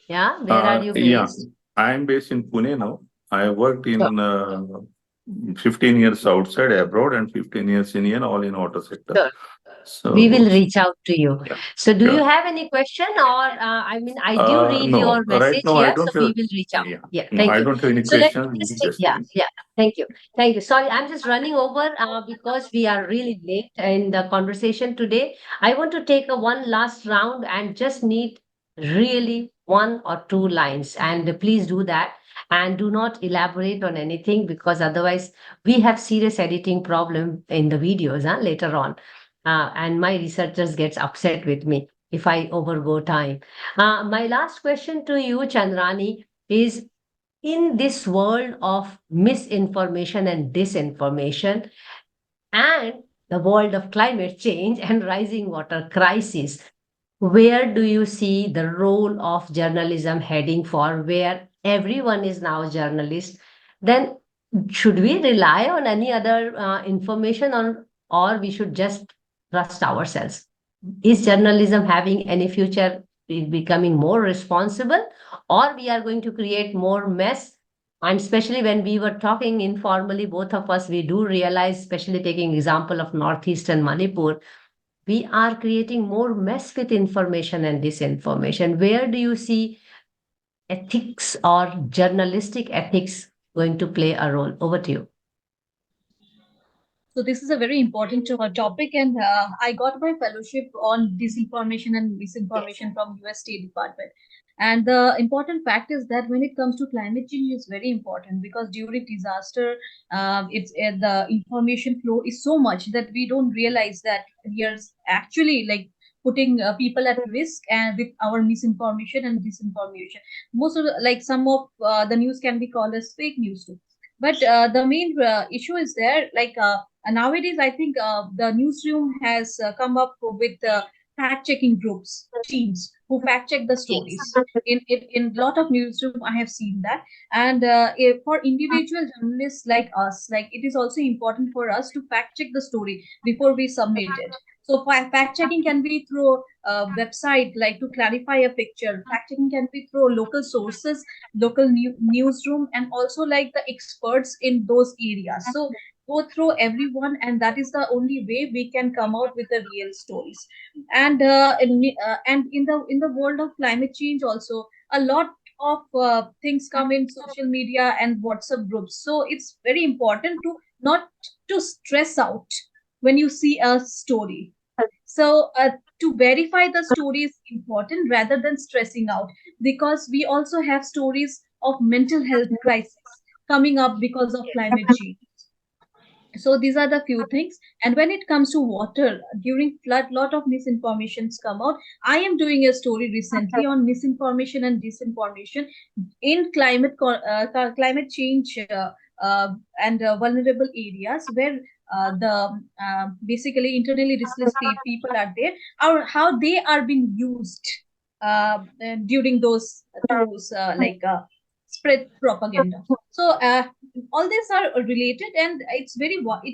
Yeah, where are you Yeah, based? I am based in Pune now. I worked Sure. in 15 years outside abroad and 15 years in here, all in water sector. Sure. We So will reach out to you. yeah, So, do you sure. have any question, or I mean, I do read No, your right message now I here, so don't have. we will reach out. Yeah, Yeah, no, thank I you. don't have any So let me questions. just take, Just yeah, yeah, thank you. Thank you. Sorry, I'm just running over because we are really late in the conversation today. I want to take a one last round and just need really one or two lines. And please do that. And do not elaborate on anything, because otherwise we have serious editing problem in the videos later on. And my researchers gets upset with me if I overgo time. My last question to you, Chandrani, is, in this world of misinformation and disinformation, and the world of climate change and rising water crisis, where do you see the role of journalism heading for, where everyone is now a journalist? Then should we rely on any other information on, or we should just trust ourselves? Is journalism having any future, becoming more responsible, or we are going to create more mess? And especially when we were talking informally, both of us, we do realize, especially taking example of Northeast and Manipur, we are creating more mess with information and disinformation. Where do you see ethics or journalistic ethics going to play a role? Over to you. So this is a very important topic, and I got my fellowship on disinformation and Yes. misinformation from US State Department. And the important fact is that when it comes to climate change, is very important because during disaster, it's the information flow is so much that we don't realize that we are actually like putting people at risk and with our misinformation and disinformation. Most of like some of the news can be called as fake news too. But the main issue is there, like. Nowadays, I think the newsroom has come up with fact checking groups, teams who fact check the stories. In lot of newsroom, I have seen that. And for individual journalists like us, like it is also important for us to fact check the story before we submit it. So fact checking can be through a website, like to clarify a picture. Fact checking can be through local sources, local newsroom, and also like the experts in those areas. So go through everyone, and that is the only way we can come out with the real stories. And in the world of climate change also, a lot of things come in social media and WhatsApp groups. So it's very important to not to stress out when you see a story. So to verify the story is important rather than stressing out, because we also have stories of mental health crisis coming up because of climate change. So these are the few things. And when it comes to water during flood, lot of misinformations come out. I am doing a story recently on misinformation and disinformation in climate change and vulnerable areas where the basically internally restless people are there, or how they are being used during those spread propaganda. So all these are related, and it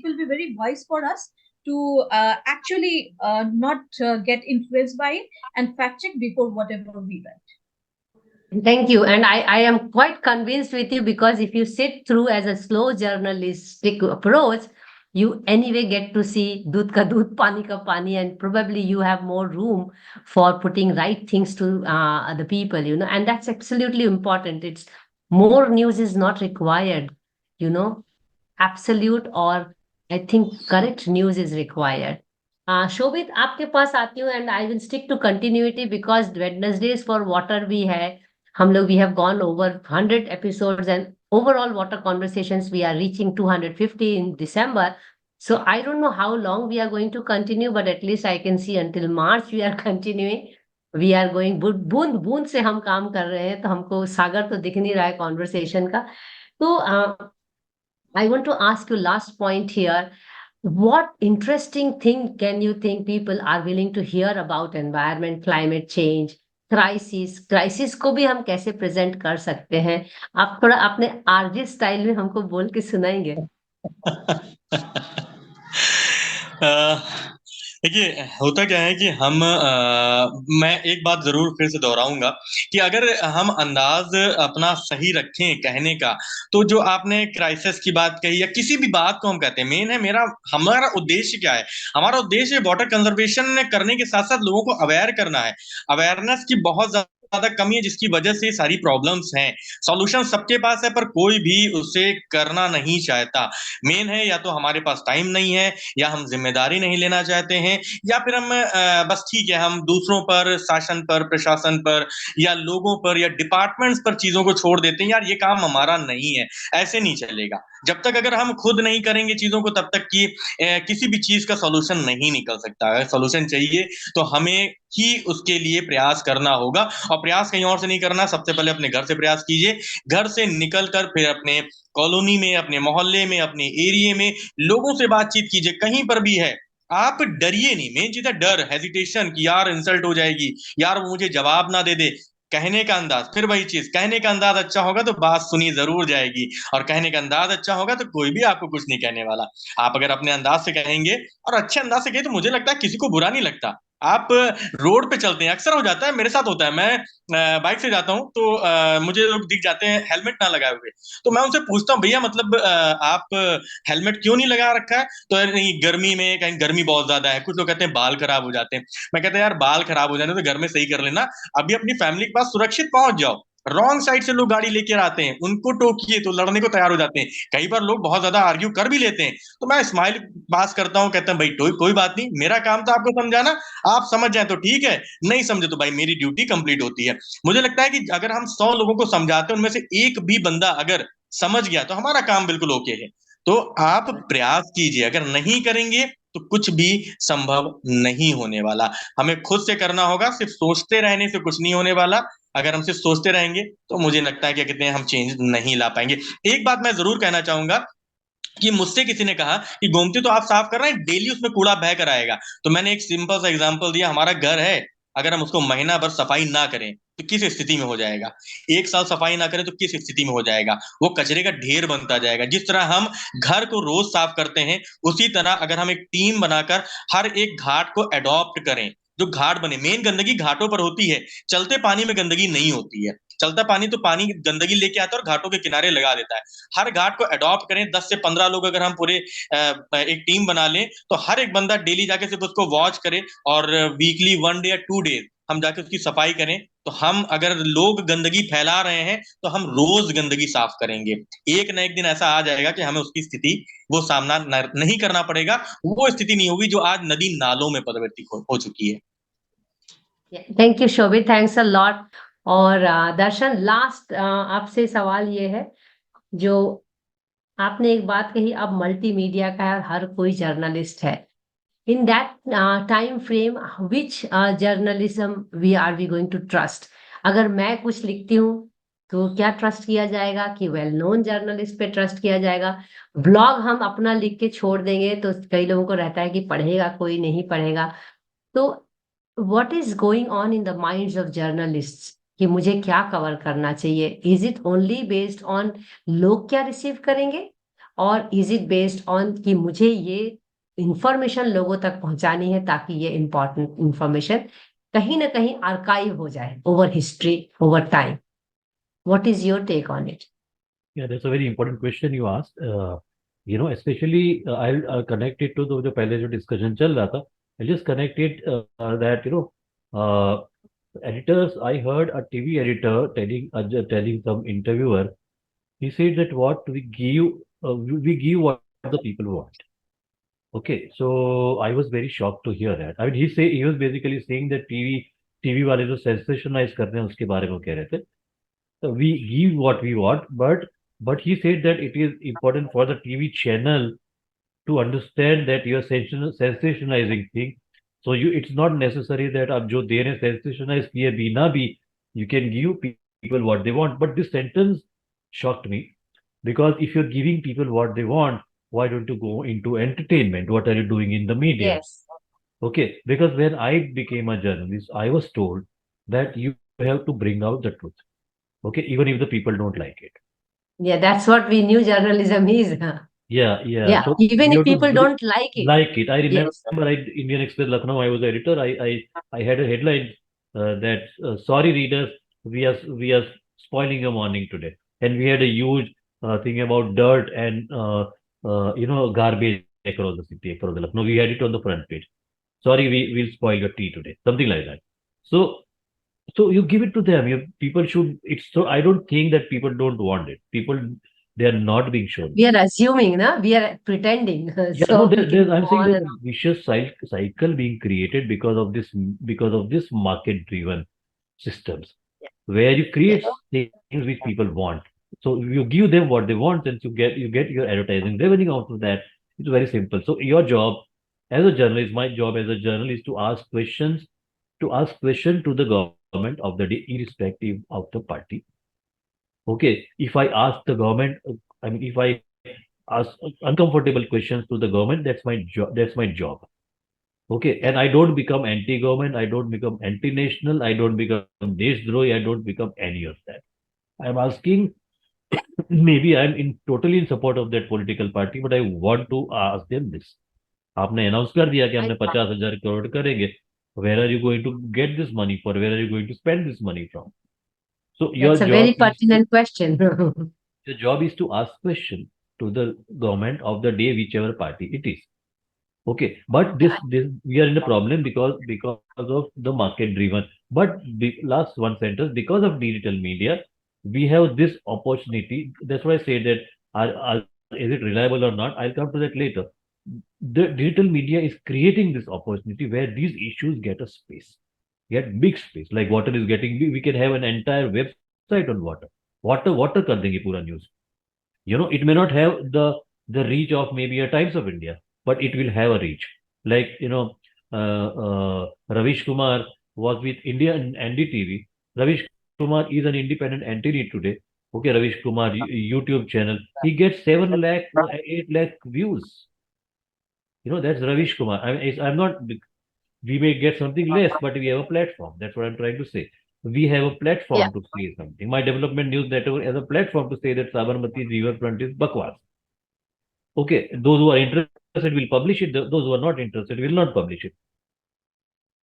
will be very wise for us to actually not get influenced by it and fact check before whatever we write. Thank you. And I am quite convinced with you, because if you sit through as a slow journalistic approach, you anyway get to see doodh ka doodh, pani ka pani, and probably you have more room for putting right things to the people, and that's absolutely important. It's more news is not required, you know, absolute or I think correct news is required. शोभित आपके पास आती हूँ, and I will stick to continuity because Wednesdays for water भी है हम लोग. We have gone over 100 episodes, and overall water conversations we are reaching 250 in December. So I don't know how long we are going to continue, but at least I can see until March we are continuing. We are going बूंद बूंद से हम काम कर रहे हैं, तो हमको सागर तो दिख नहीं रहा है कॉन्वर्सेशन का. तो I want to ask you last point here. What interesting thing can you think people are willing to hear about environment, climate change, crisis को भी हम कैसे प्रेजेंट कर सकते हैं? आप थोड़ा अपने आरजे स्टाइल में हमको बोल के सुनाएंगे. देखिए, होता क्या है कि मैं एक बात जरूर फिर से दोहराऊंगा कि अगर हम अंदाज अपना सही रखें कहने का, तो जो आपने क्राइसिस की बात कही या किसी भी बात को हम कहते हैं, मेन है हमारा उद्देश्य क्या है. हमारा उद्देश्य वाटर कंजर्वेशन करने के साथ साथ लोगों को अवेयर करना है. अवेयरनेस की बहुत ज्यादा कमी है, जिसकी वजह से सारी प्रॉब्लम्स हैं. सॉल्यूशन सबके पास है, पर कोई भी उसे करना नहीं चाहता. मेन है, या तो हमारे पास टाइम नहीं है, या हम जिम्मेदारी नहीं लेना चाहते हैं, या फिर हम बस ठीक है, हम दूसरों पर, शासन पर, प्रशासन पर, या लोगों पर, या डिपार्टमेंट्स पर चीजों को छोड़ देते हैं. यार ये काम हमारा नहीं है, ऐसे नहीं चलेगा. जब तक अगर हम खुद नहीं करेंगे चीजों को, तब तक की किसी भी चीज का सॉल्यूशन नहीं निकल सकता है. सॉल्यूशन चाहिए तो हमें ही उसके लिए प्रयास करना होगा, और प्रयास कहीं और से नहीं करना. सबसे पहले अपने घर से प्रयास कीजिए. घर से निकल कर फिर अपने कॉलोनी में, अपने मोहल्ले में, अपने एरिया में लोगों से बातचीत कीजिए. कहीं पर भी है, आप डरिए नहीं. मेन चीज है डर, हेजिटेशन कि यार इंसल्ट हो जाएगी, यार वो मुझे जवाब ना दे दे. कहने का अंदाज, फिर वही चीज, कहने का अंदाज अच्छा होगा तो बात सुनी जरूर जाएगी, और कहने का अंदाज अच्छा होगा तो कोई भी आपको कुछ नहीं कहने वाला. आप अगर अपने अंदाज से कहेंगे और अच्छे अंदाज से कहें, तो मुझे लगता है किसी को बुरा नहीं लगता. आप रोड पे चलते हैं, अक्सर हो जाता है, मेरे साथ होता है, मैं बाइक से जाता हूँ तो मुझे लोग दिख जाते हैं हेलमेट ना लगाए हुए, तो मैं उनसे पूछता हूँ, भैया मतलब आप हेलमेट क्यों नहीं लगा रखा है? तो नहीं, गर्मी में, कहीं गर्मी बहुत ज्यादा है. कुछ लोग कहते हैं बाल खराब हो जाते हैं. मैं कहता है यार बाल खराब हो जाने तो घर में सही कर लेना, अभी अपनी फैमिली के पास सुरक्षित पहुंच जाओ. रॉन्ग साइड से लोग गाड़ी लेकर आते हैं, उनको टोकिए तो लड़ने को तैयार हो जाते हैं. कई बार लोग बहुत ज्यादा आर्ग्यू कर भी लेते हैं, तो मैं स्माइल पास करता हूँ, कहता हूँ भाई कोई बात नहीं, मेरा काम था आपको समझाना, आप समझ जाए तो ठीक है, नहीं समझे तो भाई मेरी ड्यूटी कंप्लीट होती है. मुझे लगता है कि अगर हम 100 लोगों को समझाते हैं, उनमें से एक भी बंदा अगर समझ गया तो हमारा काम बिल्कुल ओके है. तो आप प्रयास कीजिए, अगर नहीं करेंगे तो कुछ भी संभव नहीं होने वाला. हमें खुद से करना होगा, सिर्फ सोचते रहने से कुछ नहीं होने वाला. अगर हम सिर्फ सोचते रहेंगे तो मुझे लगता है कि कितने हम चेंज नहीं ला पाएंगे. एक बात मैं जरूर कहना चाहूंगा कि मुझसे किसी ने कहा कि गोमती तो आप साफ कर रहे हैं, डेली उसमें कूड़ा बह कर आएगा। तो मैंने एक सिंपल सा एग्जांपल दिया, हमारा घर है, अगर हम उसको महीना भर सफाई ना करें तो किस स्थिति में हो जाएगा, एक साल सफाई ना करें तो किस स्थिति में हो जाएगा, वो कचरे का ढेर बनता जाएगा। जिस तरह हम घर को रोज साफ करते हैं, उसी तरह अगर हम एक टीम बनाकर हर एक घाट को अडॉप्ट करें, जो घाट बने, मेन गंदगी घाटों पर होती है, चलते पानी में गंदगी नहीं होती है। चलता पानी तो पानी गंदगी लेके आता है और घाटों के किनारे लगा देता है। हर घाट को अडॉप्ट करें, 10 से 15 लोग अगर हम पूरे एक टीम बना लें, तो हर एक बंदा डेली जाके सिर्फ उसको वॉच करे, और वीकली 1 डे या 2 डेज हम जाके उसकी सफाई करें। तो हम, अगर लोग गंदगी फैला रहे हैं, तो हम रोज गंदगी साफ करेंगे। एक ना एक दिन ऐसा आ जाएगा कि हमें उसकी स्थिति वो सामना नहीं करना पड़ेगा, वो स्थिति नहीं होगी जो आज नदी नालों में परिवर्तित हो चुकी है। Thank you Shobhit, thanks a lot. और दर्शन, लास्ट आपसे सवाल ये है, जो आपने एक बात कही, अब मल्टीमीडिया का हर कोई जर्नलिस्ट है। In that time frame, which journalism we going to trust? अगर मैं कुछ लिखती हूँ तो क्या ट्रस्ट किया जाएगा, कि वेल नोन जर्नलिस्ट पे ट्रस्ट किया जाएगा? ब्लॉग हम अपना लिख के छोड़ देंगे तो कई लोगों को रहता है कि पढ़ेगा कोई, नहीं पढ़ेगा। तो what is going on in the minds of journalists, कि मुझे क्या कवर करना चाहिए? Is it only based on लोग क्या रिसीव करेंगे, और इज इट बेस्ड ऑन कि मुझे ये इंफॉर्मेशन लोगों तक पहुंचानी है, ताकि ये इंपॉर्टेंट इंफॉर्मेशन कहीं ना कहीं आर्काइव हो जाए over history, over time? What is your take on it? Yeah, that's a very important question you asked. Especially I'll connect it to the जो पहले जो discussion चल रहा था. I'll just connect it that uh, editors. I heard a TV editor telling some interviewer. He said that what we give what the people want. Okay, so I was very shocked to hear that. I mean, he was basically saying that TV वाले जो sensationalize कर रहे हैं उसके बारे में कह रहे थे. So we give what we want, but he said that it is important for the TV channel to understand that you are sensationalizing thing. So it's not necessary that आप जो दे रहे हैं sensationalize किए बिना भी you can give people what they want. But this sentence shocked me, because if you're giving people what they want, why don't you go into entertainment? What are you doing in the media? Yes. Okay, because when I became a journalist, I was told that you have to bring out the truth. Okay, even if the people don't like it. Yeah, that's what we knew journalism is. Yeah, yeah. Yeah, So even you if have to people don't like it. like it. I remember Yes. Indian Express Lucknow. I was editor. I had a headline that sorry readers, we are spoiling your morning today, and we had a huge thing about dirt and garbage across the city, across the Lucknow. We had it on the front page. Sorry, we'll spoil your tea today. Something like that. So you give it to them. People should. It's so. I don't think that people don't want it. People, they are not being shown. We are assuming, na? We are pretending. Yeah, So no, we can go I'm saying on there's and a vicious cycle being created because of this market-driven systems, where you on. create things which people want. So you give them what they want, and you get your advertising revenue out of that. It's very simple. So your job as a journalist, my job as a journalist, to ask question to the government of the day, irrespective of the party. Okay, if I ask the government, if I ask uncomfortable questions to the government, that's my job. That's my job. Okay, and I don't become anti-government. I don't become anti-national. I don't become deshdrohi. I don't become any of that. I'm asking. Maybe I'm totally in support of that political party, but I want to ask them this. आपने announce कर दिया कि I, हमने 50,000 करोड़ करेंगे. Where are you going to get this money for? Where are you going to spend this money from? So that's a very pertinent question. your job is to ask question to the government of the day, whichever party it is. Okay, but this we are in a problem because of the market driven. But last one sentence, because of digital media, we have this opportunity. That's why I say that is it reliable or not? I'll come to that later. The digital media is creating this opportunity where these issues get a space, get big space. Like water is getting big. We can have an entire website on water. Water कर देंगे पूरा news. It may not have the reach of maybe a Times of India, but it will have a reach. Like Ravish Kumar was with India and NDTV. Ravish Kumar is an independent entity today. Okay, Ravish Kumar YouTube channel, he gets 7 lakh or 8 lakh views. That's Ravish Kumar. I'm not, we may get something less, but we have a platform. That's what I'm trying to say. We have a Yeah. platform to say something. My development news network has a platform to say that Sabarmati riverfront is bakwas. Okay, those who are interested will publish it. Those who are not interested will not publish it.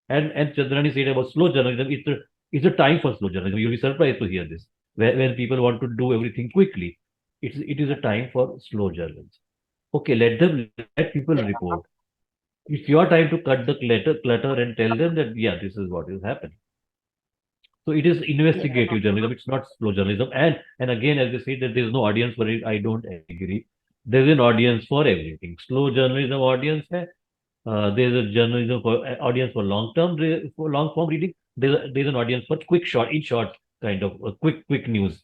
And Chandrani said about slow journalism, it's a time for slow journalism. You'll be surprised to hear this. When people want to do everything quickly, it is a time for slow journalism. Okay, let people report. It's your time to cut the clutter and tell them that yeah, this is what is happening. So it is Yeah. investigative journalism. It's not slow journalism. And again, as I say that there is no audience for it, I don't agree. There's an audience for everything. Slow journalism audience hai. There's a journalism for audience for for long form reading. There's an audience for quick short, in short kind of quick news.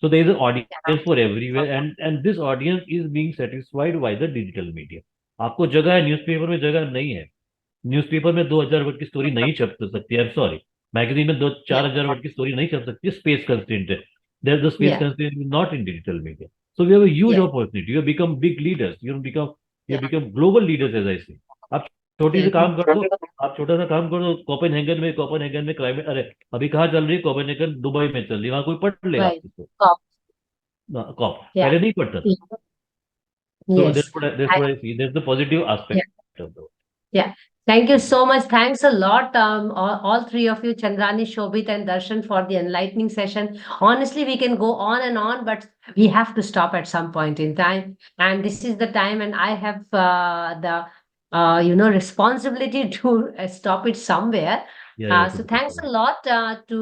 So there is an audience for everywhere, and this audience is being satisfied by the digital media. आपको जगह है newspaper में, जगह नहीं है. Newspaper में 2,000 word की story नहीं छप सकती. I am sorry. मैगजीन में दो Yeah. 4,000 वर्ड की स्टोरी नहीं छप सकती. स्पेस कंस्ट्रेंट है. There's the space Yeah. constraint not in digital media. So we have a huge Yeah. opportunity. You have become big leaders. You Yeah. have become global leaders, as I say. आप छोटी से Yes. काम कर दो. आप छोटा सा काम कर दो. कोपेनहेगन में क्लाइमेट, अरे अभी कहाँ चल रही है कोपेनहेगन? दुबई में चल रही है. वहां कोई पढ़ लेगा Right. आपको. Cop. Cop Yeah. पहले नहीं पढ़ता था. Yeah. So Yes. that's what I see. There's the positive Yeah. aspect of the. Yeah. Thank you so much. Thanks a lot, all three of you, Chandrani, Shobhit, and Darshan, for the enlightening session. Honestly, we can go on, but we have to stop at some point in time. And this is the time, and I have the responsibility to stop it somewhere. Yeah, So put it thanks this a way. lot to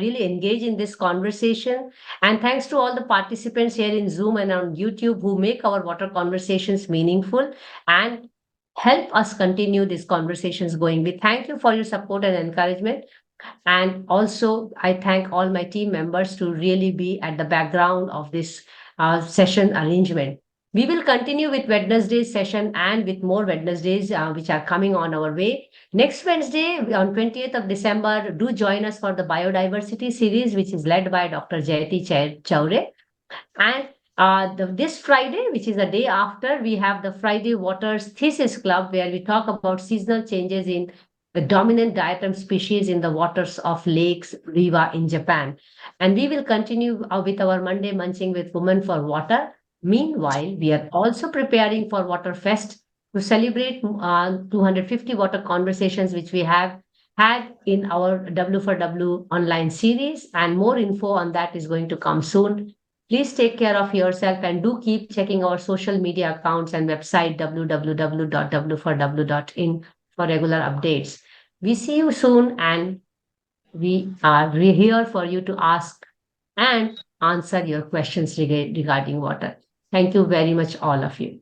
really engage in this conversation. And thanks to all the participants here in Zoom and on YouTube who make our water conversations meaningful and help us continue these conversations going. We thank you for your support and encouragement. And also, I thank all my team members to really be at the background of this session arrangement. We will continue with Wednesday's session and with more Wednesdays which are coming on our way. Next Wednesday, on 20th of December, do join us for the biodiversity series, which is led by Dr. Jayati Chaure. And this Friday, which is the day after, we have the Friday Waters Thesis Club, where we talk about seasonal changes in the dominant diatom species in the waters of lakes, riva in Japan. And we will continue with our Monday Munching with Women for Water. Meanwhile, we are also preparing for Water Fest to celebrate 250 water conversations, which we have had in our W for W online series. And more info on that is going to come soon. Please take care of yourself and do keep checking our social media accounts and website www.w4w.in for regular updates. We see you soon and we are here for you to ask and answer your questions regarding water. Thank you very much, all of you.